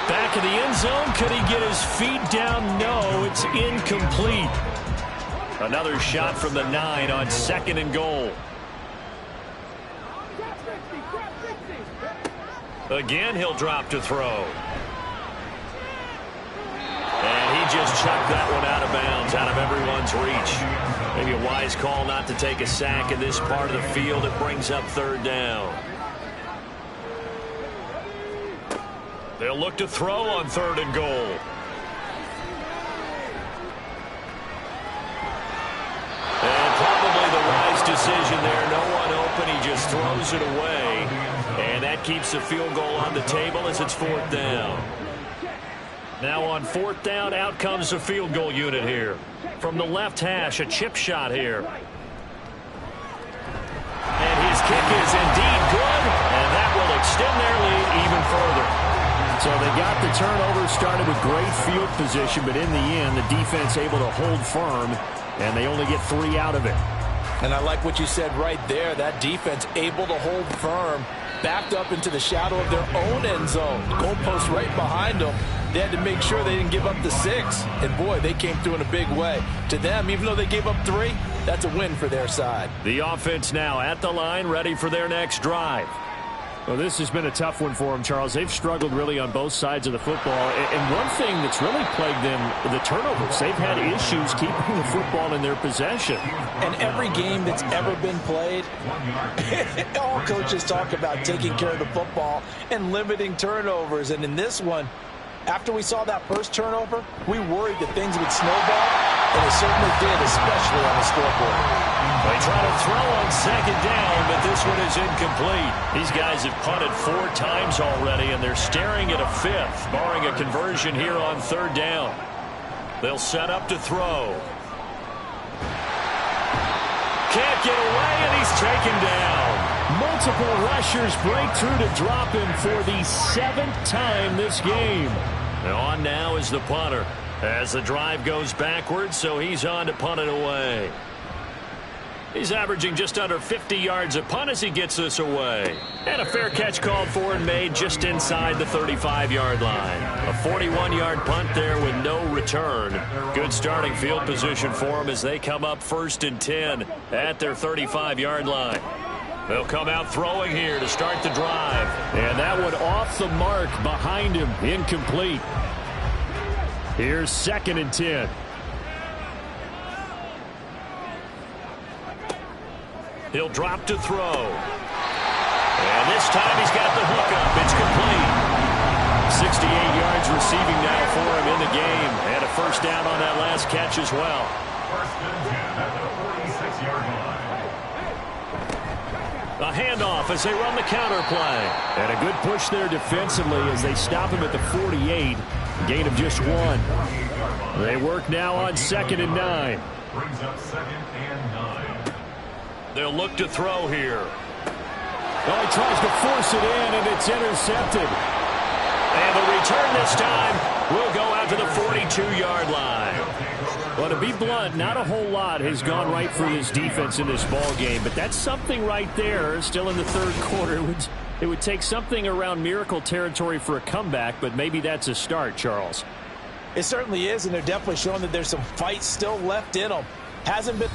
Back in the end zone. Could he get his feet down? No, it's incomplete. Another shot from the 9 on 2nd and goal. Again, he'll drop to throw. And he just chucked that one out of bounds, out of everyone's reach. Maybe a wise call not to take a sack in this part of the field. It brings up 3rd down. They'll look to throw on 3rd and goal. And probably the wise decision there. No one open. He just throws it away. And that keeps the field goal on the table as it's 4th down. Now on 4th down, out comes the field goal unit here. From the left hash, a chip shot here. And his kick is indeed good, and that will extend their lead even further. So they got the turnover started with great field position, but in the end, the defense able to hold firm, and they only get 3 out of it. And I like what you said right there. That defense able to hold firm, backed up into the shadow of their own end zone. The goalpost right behind them. They had to make sure they didn't give up the 6. And, boy, they came through in a big way. To them, even though they gave up 3, that's a win for their side. The offense now at the line, ready for their next drive. Well, this has been a tough one for them, Charles. They've struggled really on both sides of the football. And one thing that's really plagued them, the turnovers. They've had issues keeping the football in their possession. And every game that's ever been played, all coaches talk about taking care of the football and limiting turnovers. And in this one, after we saw that first turnover, we worried that things would snowball, and it certainly did, especially on the scoreboard. They try to throw on 2nd down, but this one is incomplete. These guys have punted 4 times already, and they're staring at a 5th, barring a conversion here on 3rd down. They'll set up to throw. Can't get away, and he's taken down. Multiple rushers break through to drop him for the 7th time this game. And on now is the punter as the drive goes backwards, so he's on to punt it away. He's averaging just under 50 yards a punt as he gets this away. And a fair catch called for and made just inside the 35-yard line. A 41-yard punt there with no return. Good starting field position for him as they come up 1st and 10 at their 35-yard line. They'll come out throwing here to start the drive. And that one off the mark behind him, incomplete. Here's 2nd and 10. He'll drop to throw. And this time he's got the hook up. It's complete. 68 yards receiving now for him in the game. And a first down on that last catch as well. 1st and 10 at the 46-yard line. A handoff as they run the counter play. And a good push there defensively as they stop him at the 48. Gain of just 1. They work now on 2nd and 9. Brings up 2nd and 9. They'll look to throw here. Oh, he tries to force it in, and it's intercepted. And the return this time will go out to the 42-yard line. Well, to be blunt, not a whole lot has gone right for this defense in this ball game, but that's something right there. Still in the 3rd quarter. It would take something around miracle territory for a comeback, but maybe that's a start, Charles. It certainly is, and they're definitely showing that there's some fight still left in them. Hasn't been...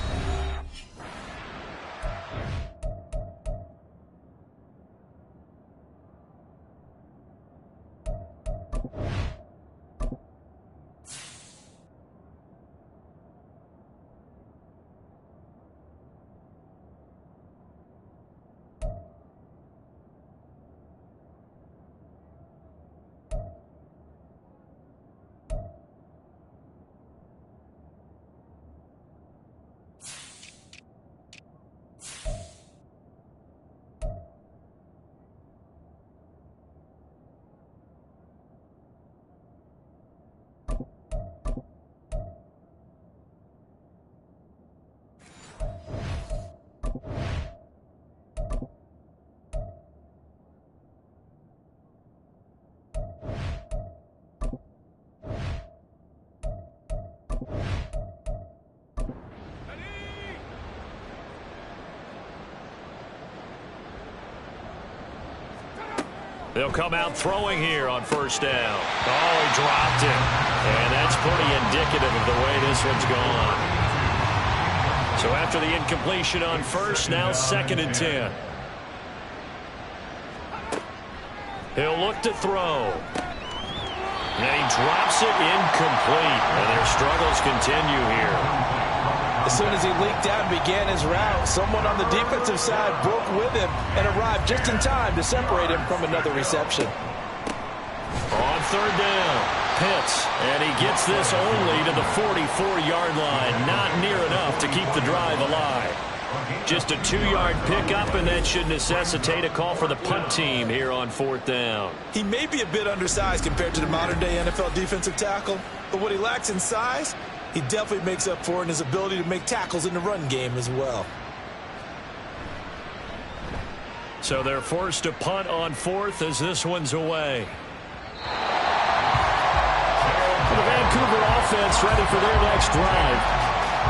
They'll come out throwing here on 1st down. Oh, he dropped it. And that's pretty indicative of the way this one's gone. So after the incompletion on 1st, now 2nd and 10. He'll look to throw. And he drops it incomplete. And their struggles continue here. As soon as he leaked out and began his route, someone on the defensive side broke with him and arrived just in time to separate him from another reception. On 3rd down, Pitts, and he gets this only to the 44-yard line. Not near enough to keep the drive alive. Just a 2-yard pickup, and that should necessitate a call for the punt team here on 4th down. He may be a bit undersized compared to the modern-day NFL defensive tackle, but what he lacks in size, he definitely makes up for in his ability to make tackles in the run game as well. So they're forced to punt on 4th as this one's away. The Vancouver offense ready for their next drive.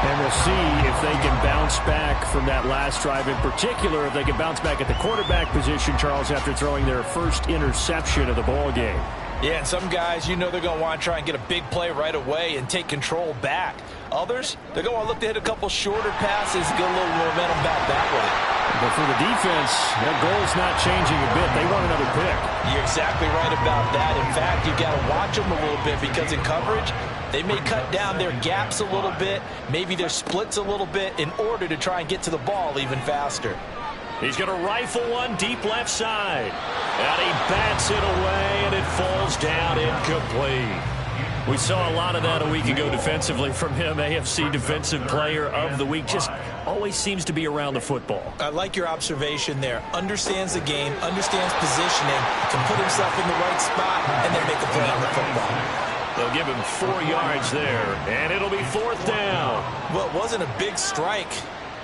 And we'll see if they can bounce back from that last drive. In particular, if they can bounce back at the quarterback position, Charles, after throwing their first interception of the ball game. Yeah, and some guys, you know they're going to want to try and get a big play right away and take control back. Others, they're going to look to hit a couple shorter passes, get a little momentum back that way. But for the defense, their goal's not changing a bit. They want another pick. You're exactly right about that. In fact, you've got to watch them a little bit because in coverage, they may cut down their gaps a little bit, maybe their splits a little bit in order to try and get to the ball even faster. He's going to rifle one deep left side. And he bats it away, and it falls down incomplete. We saw a lot of that a week ago defensively from him. AFC Defensive Player of the Week. Just always seems to be around the football. I like your observation there. Understands the game, understands positioning, can put himself in the right spot, and then make a play on the football. They'll give him 4 yards there, and it'll be 4th down. Well, it wasn't a big strike.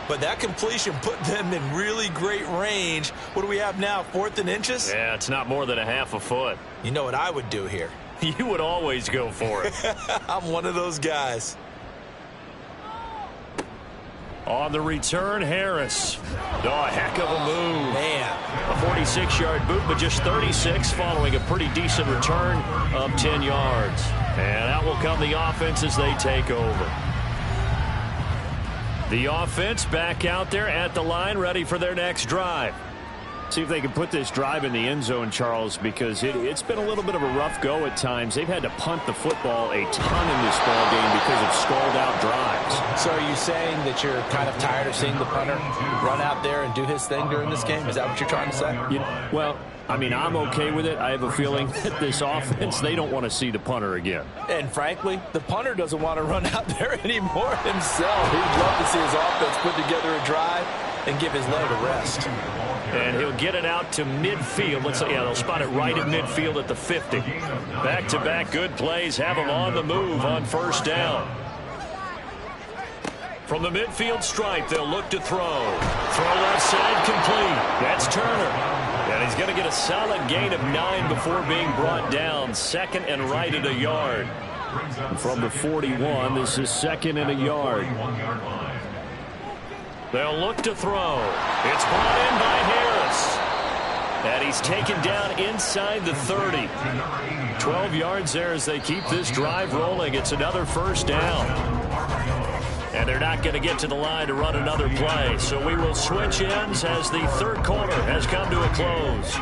but that completion put them in really great range. What do we have now, 4th and inches? Yeah, it's not more than a half a foot. You know what I would do here? You would always go for it. I'm one of those guys. On the return, Harris. Oh, a heck of a move. Man. A 46-yard boot, but just 36 following a pretty decent return of 10 yards. And out will come the offense as they take over. The offense back out there at the line, ready for their next drive. See if they can put this drive in the end zone, Charles, because it's been a little bit of a rough go at times. They've had to punt the football a ton in this ball game because of stalled-out drives. So are you saying that you're kind of tired of seeing the punter run out there and do his thing during this game? Is that what you're trying to say? Well, I mean, I'm okay with it. I have a feeling that this offense, they don't want to see the punter again. And frankly, the punter doesn't want to run out there anymore himself. He'd love to see his offense put together a drive and give his leg a rest. And he'll get it out to midfield. Let's say, yeah, they'll spot it right at midfield at the 50. Back-to-back good plays have them on the move on first down. From the midfield stripe, they'll look to throw. Throw left side complete. That's Turner. And he's going to get a solid gain of 9 before being brought down. 2nd and right at a yard. From the 41, this is 2nd and a yard. They'll look to throw. It's brought in by Harris. And he's taken down inside the 30. 12 yards there as they keep this drive rolling. It's another first down. And they're not going to get to the line to run another play. So we will switch ends as the third quarter has come to a close.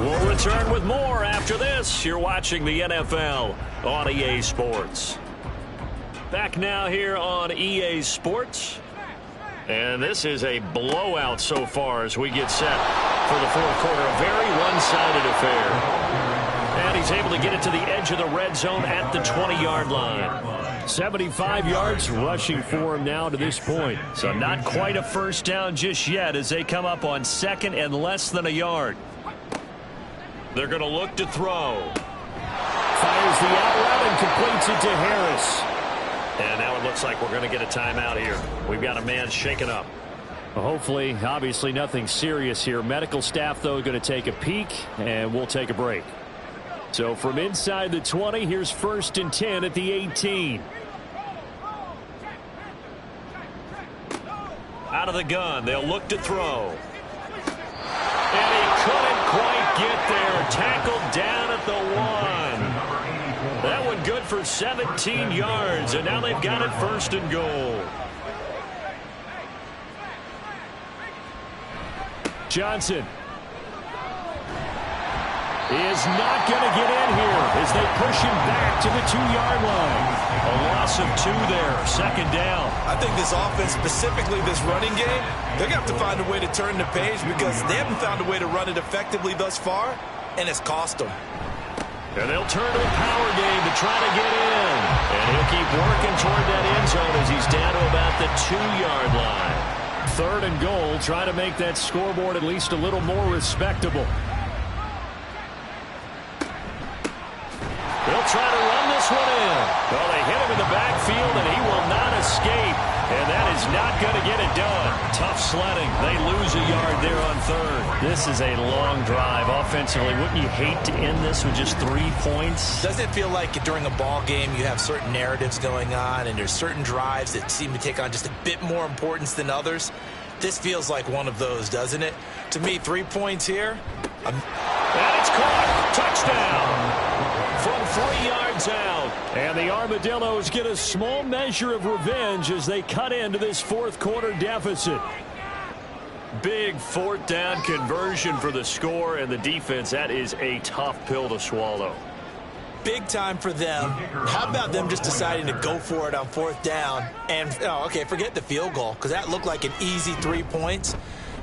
We'll return with more after this. You're watching the NFL on EA Sports. Back now here on EA Sports. And this is a blowout so far as we get set for the fourth quarter. A very one-sided affair. And he's able to get it to the edge of the red zone at the 20-yard line. 75 yards rushing for him now to this point. So not quite a first down just yet as they come up on 2nd and less than a yard. They're going to look to throw. Fires the out route and completes it to Harris. And now it looks like we're going to get a timeout here. We've got a man shaken up. Well, hopefully, obviously nothing serious here. Medical staff, though, going to take a peek, and we'll take a break. So from inside the 20, here's 1st and 10 at the 18. Out of the gun, they'll look to throw. And he couldn't quite get there. Tackled down at the 1. That one good for 17 yards, and now they've got it 1st and goal. Johnson is not going to get in here as they push him back to the 2-yard line. A loss of 2 there, 2nd down. I think this offense, specifically this running game, they're going to have to find a way to turn the page because they haven't found a way to run it effectively thus far, and it's cost them. And they'll turn to a power game to try to get in. And he'll keep working toward that end zone as he's down to about the 2-yard line. 3rd and goal, trying to make that scoreboard at least a little more respectable. They'll try to run this one in. Well, they hit him in the backfield, and he will not escape. And that is not going to get it done. Tough sledding. They lose a yard there on 3rd. This is a long drive offensively. Wouldn't you hate to end this with just 3 points? Doesn't it feel like during a ball game you have certain narratives going on and there's certain drives that seem to take on just a bit more importance than others? This feels like one of those, doesn't it? To me, 3 points here. And it's caught. Touchdown. From 3 yards out. And the Armadillos get a small measure of revenge as they cut into this fourth quarter deficit. Big 4th down conversion for the score and the defense. That is a tough pill to swallow. Big time for them. How about them just deciding to go for it on 4th down? And, forget the field goal because that looked like an easy 3 points.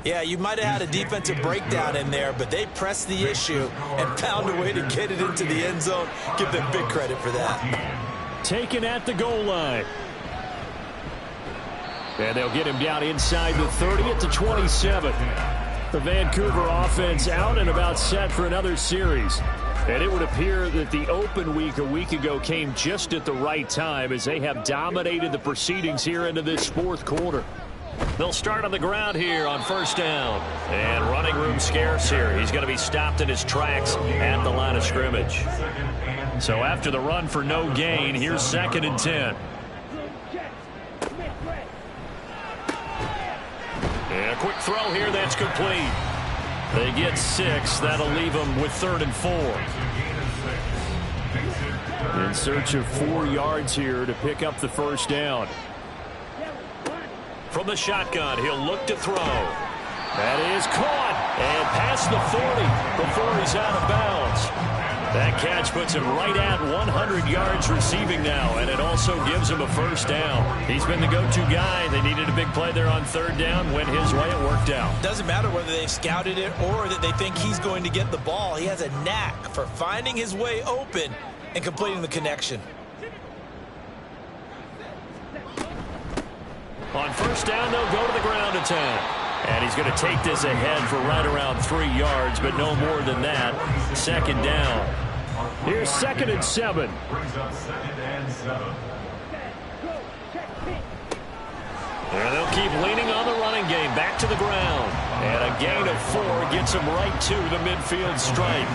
Yeah, you might have had a defensive breakdown in there, but they pressed the issue and found a way to get it into the end zone. Give them big credit for that. Taken at the goal line. And they'll get him down inside the 30 at the 27. The Vancouver offense out and about set for another series. And it would appear that the open week a week ago came just at the right time as they have dominated the proceedings here into this fourth quarter. They'll start on the ground here on first down. And running room scarce here. He's going to be stopped in his tracks at the line of scrimmage. So after the run for no gain, here's 2nd and 10. And a quick throw here that's complete. They get 6. That'll leave them with 3rd and 4. In search of 4 yards here to pick up the first down. From the shotgun, he'll look to throw. That is caught and past the 40 before he's out of bounds. That catch puts him right at 100 yards receiving now, and it also gives him a first down. He's been the go-to guy. They needed a big play there on 3rd down. Went his way. It worked out. Doesn't matter whether they've scouted it or that they think he's going to get the ball. He has a knack for finding his way open and completing the connection. On first down, they'll go to the ground attack. And he's going to take this ahead for right around 3 yards, but no more than that. 2nd down. Here's 2nd and 7. Brings up 2nd and 7. And they'll keep leaning on the running game. Back to the ground. And a gain of 4 gets him right to the midfield stripe.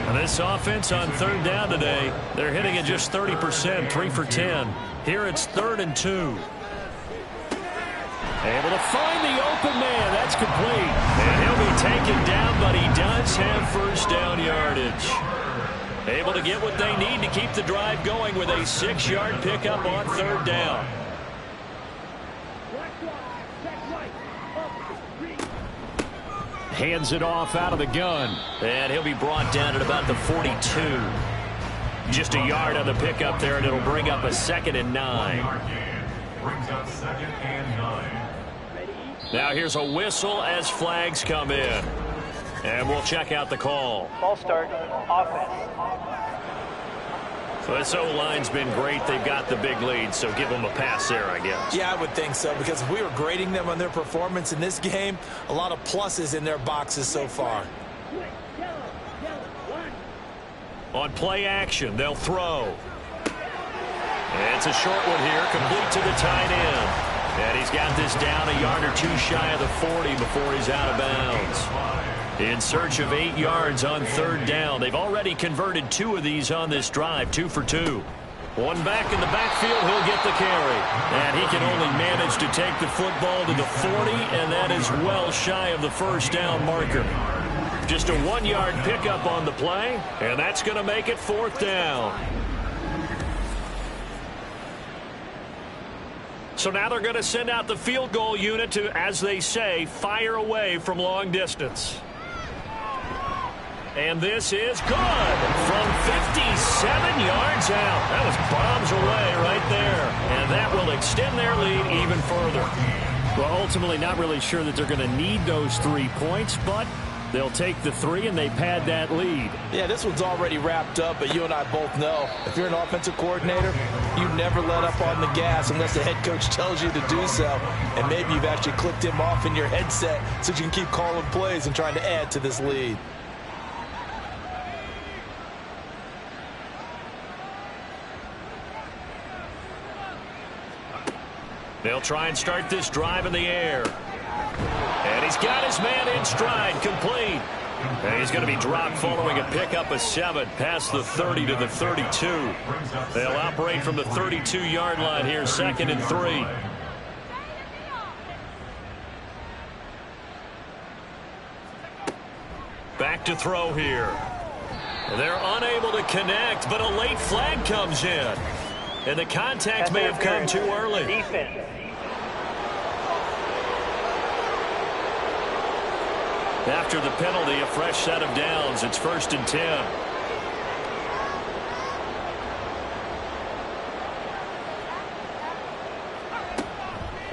And this offense on 3rd down today, they're hitting at just 30%, 3 for 10. Here it's 3rd and 2. Able to find the open man. That's complete. And he'll be taken down, but he does have first down yardage. Able to get what they need to keep the drive going with a 6-yard pickup on 3rd down. Hands it off out of the gun. And he'll be brought down at about the 42. Just a yard on the pickup there, and it'll bring up a 2nd and 9. Brings up 2nd and 9. Now here's a whistle as flags come in. And we'll check out the call. Ball start, offense. So this O-line's been great. They've got the big lead, so give them a pass there, I guess. Yeah, I would think so, because if we were grading them on their performance in this game, a lot of pluses in their boxes so far. On play action, they'll throw. It's a short one here, complete to the tight end. And he's got this down a yard or 2 shy of the 40 before he's out of bounds. In search of 8 yards on 3rd down. They've already converted 2 of these on this drive, 2 for 2. One back in the backfield, he'll get the carry. And he can only manage to take the football to the 40, and that is well shy of the first down marker. Just a 1-yard pickup on the play, and that's going to make it 4th down. So now they're going to send out the field goal unit to, as they say, fire away from long distance. And this is good from 57 yards out. That was bombs away right there. And that will extend their lead even further. Well, ultimately not really sure that they're going to need those 3 points, but they'll take the 3 and they pad that lead. Yeah, this one's already wrapped up, but you and I both know if you're an offensive coordinator, you never let up on the gas unless the head coach tells you to do so. And maybe you've actually clicked him off in your headset so you can keep calling plays and trying to add to this lead. They'll try and start this drive in the air. And he's got his man in stride, complete. And he's going to be dropped following a pickup of 7 past the 30 to the 32. They'll operate from the 32-yard line here, 2nd and 3. Back to throw here. They're unable to connect, but a late flag comes in. And the contact may have come too early. Defense. After the penalty, a fresh set of downs. It's 1st and 10.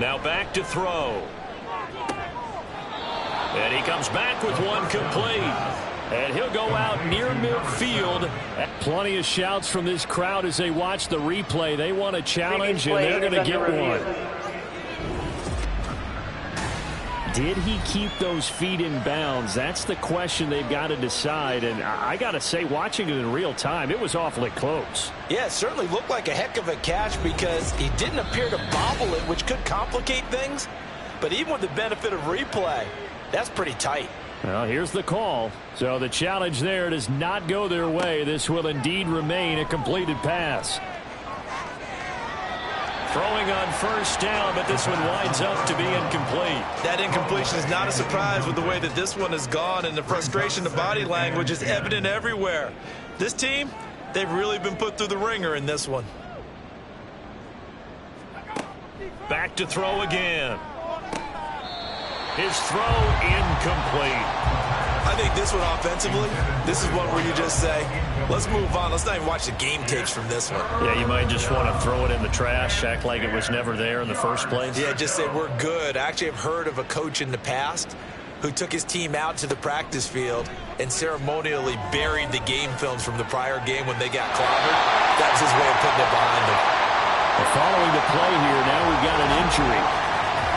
Now back to throw. And he comes back with one complete. And he'll go out near midfield. Plenty of shouts from this crowd as they watch the replay. They want a challenge, and they're going to get one. Did he keep those feet in bounds? That's the question they've got to decide. And I got to say, watching it in real time, it was awfully close. Yeah, it certainly looked like a heck of a catch because he didn't appear to bobble it, which could complicate things. But even with the benefit of replay, that's pretty tight. Well, here's the call. So the challenge there does not go their way. This will indeed remain a completed pass. Throwing on first down, but this one winds up to be incomplete. That incompletion is not a surprise with the way that this one has gone, and the frustration of body language is evident everywhere. This team, they've really been put through the ringer in this one. Back to throw again. His throw incomplete. I think this one offensively, this is one where you just say, let's move on. Let's not even watch the game tapes from this one. Yeah, you might just want to throw it in the trash, act like it was never there in the first place. Yeah, just say we're good. I actually have heard of a coach in the past who took his team out to the practice field and ceremonially buried the game films from the prior game when they got clobbered. That was his way of putting it behind them. Well, following the play here, now we've got an injury.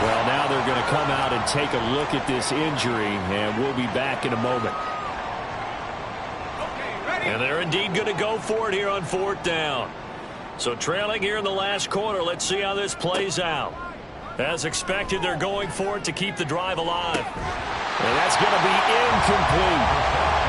Well, now they're going to come out and take a look at this injury, and we'll be back in a moment. And they're indeed going to go for it here on fourth down. So trailing here in the last quarter, let's see how this plays out. As expected, they're going for it to keep the drive alive. And that's going to be incomplete.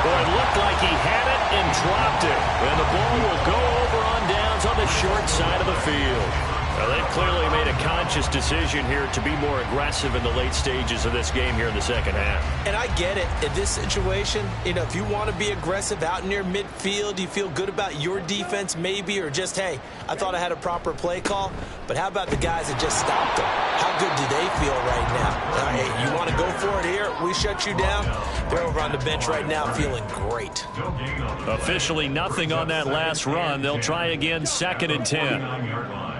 Boy, it looked like he had it and dropped it. And the ball will go over on downs on the short side of the field. Well, they've clearly made a conscious decision here to be more aggressive in the late stages of this game here in the second half. And I get it. In this situation, you know, if you want to be aggressive out near midfield, you feel good about your defense maybe, or just, hey, I thought I had a proper play call. But how about the guys that just stopped them? How good do they feel right now? Hey, you want to go for it here? We shut you down? They're over on the bench right now feeling great. Officially nothing on that last run. They'll try again, 2nd and 10.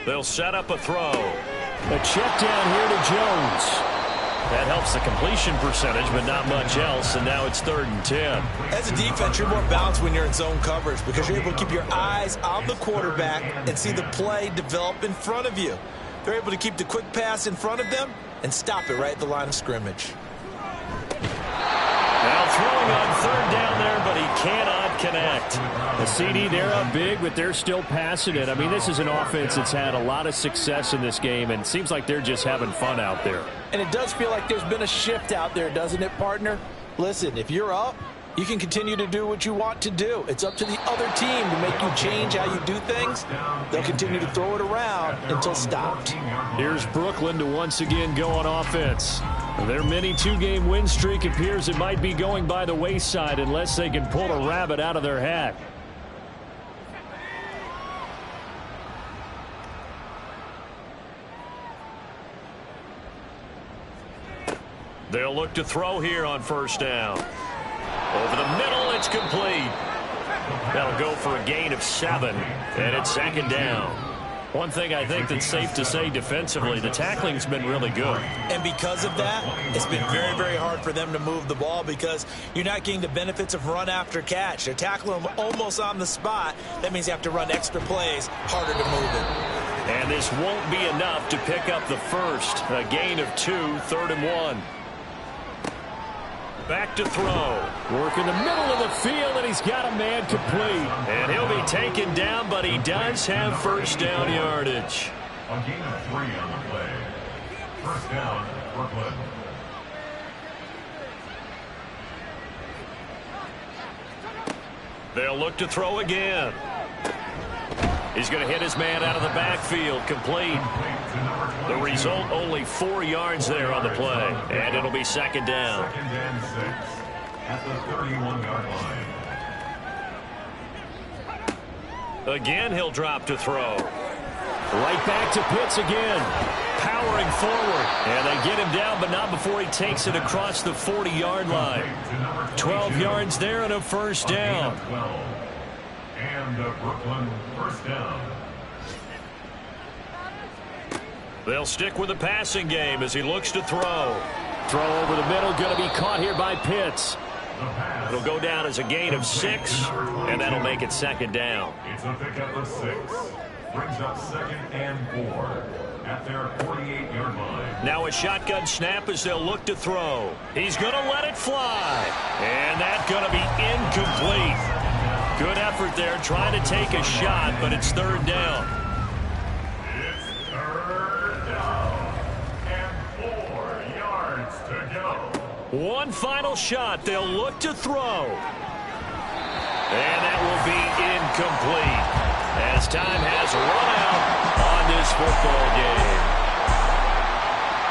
They'll set up a throw. A check down here to Jones. That helps the completion percentage, but not much else, and now it's 3rd and 10. As a defense, you're more balanced when you're in zone coverage because you're able to keep your eyes on the quarterback and see the play develop in front of you. They're able to keep the quick pass in front of them and stop it right at the line of scrimmage. Now throwing on 3rd down there, but he cannot connect. The CD, they're up big, but they're still passing it. I mean, this is an offense that's had a lot of success in this game, and it seems like they're just having fun out there. And it does feel like there's been a shift out there, doesn't it, partner? Listen, if you're up, you can continue to do what you want to do. It's up to the other team to make you change how you do things. They'll continue to throw it around until stopped. Here's Brooklyn to once again go on offense. Their mini 2-game win streak appears it might be going by the wayside unless they can pull a rabbit out of their hat. They'll look to throw here on 1st down. Over the middle, it's complete. That'll go for a gain of 7, and it's 2nd down. One thing I think that's safe to say defensively, the tackling's been really good. And because of that, it's been very, very hard for them to move the ball because you're not getting the benefits of run after catch. They're tackling them almost on the spot. That means you have to run extra plays, harder to move it. And this won't be enough to pick up the first. A gain of 2, 3rd and 1. Back to throw. Work in the middle of the field, and he's got a man complete. And he'll be taken down, but he does have 1st down yardage. A gain of 3 on the play. 1st down, Brooklyn. They'll look to throw again. He's going to hit his man out of the backfield. Complete. The result, only 4 yards there on the play. And it'll be 2nd down. 2nd and 6 at the 31-yard line. Again, he'll drop to throw. Right back to Pitts again. Powering forward. And they get him down, but not before he takes it across the 40-yard line. 12 yards there and a 1st down. And Brooklyn 1st down. They'll stick with the passing game as he looks to throw. Throw over the middle, going to be caught here by Pitts. It'll go down as a gain of 6, and that'll make it 2nd down. It's a pickup of 6. Brings up 2nd and 4 at their 48-yard line. Now a shotgun snap as they'll look to throw. He's going to let it fly. And that's going to be incomplete. Good effort there, trying to take a shot, but it's third down. It's third down and 4 yards to go. One final shot. They'll look to throw. And that will be incomplete as time has run out on this football game.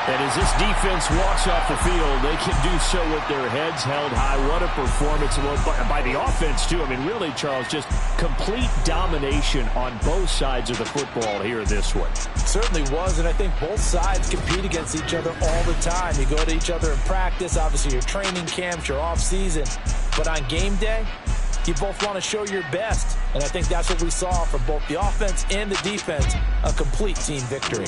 And as this defense walks off the field, they can do so with their heads held high. What a performance by the offense, too. I mean, really, Charles, just complete domination on both sides of the football here in this one. Certainly was, and I think both sides compete against each other all the time. You go to each other in practice, obviously your training camps, your off-season. But on game day, you both want to show your best. And I think that's what we saw from both the offense and the defense, a complete team victory.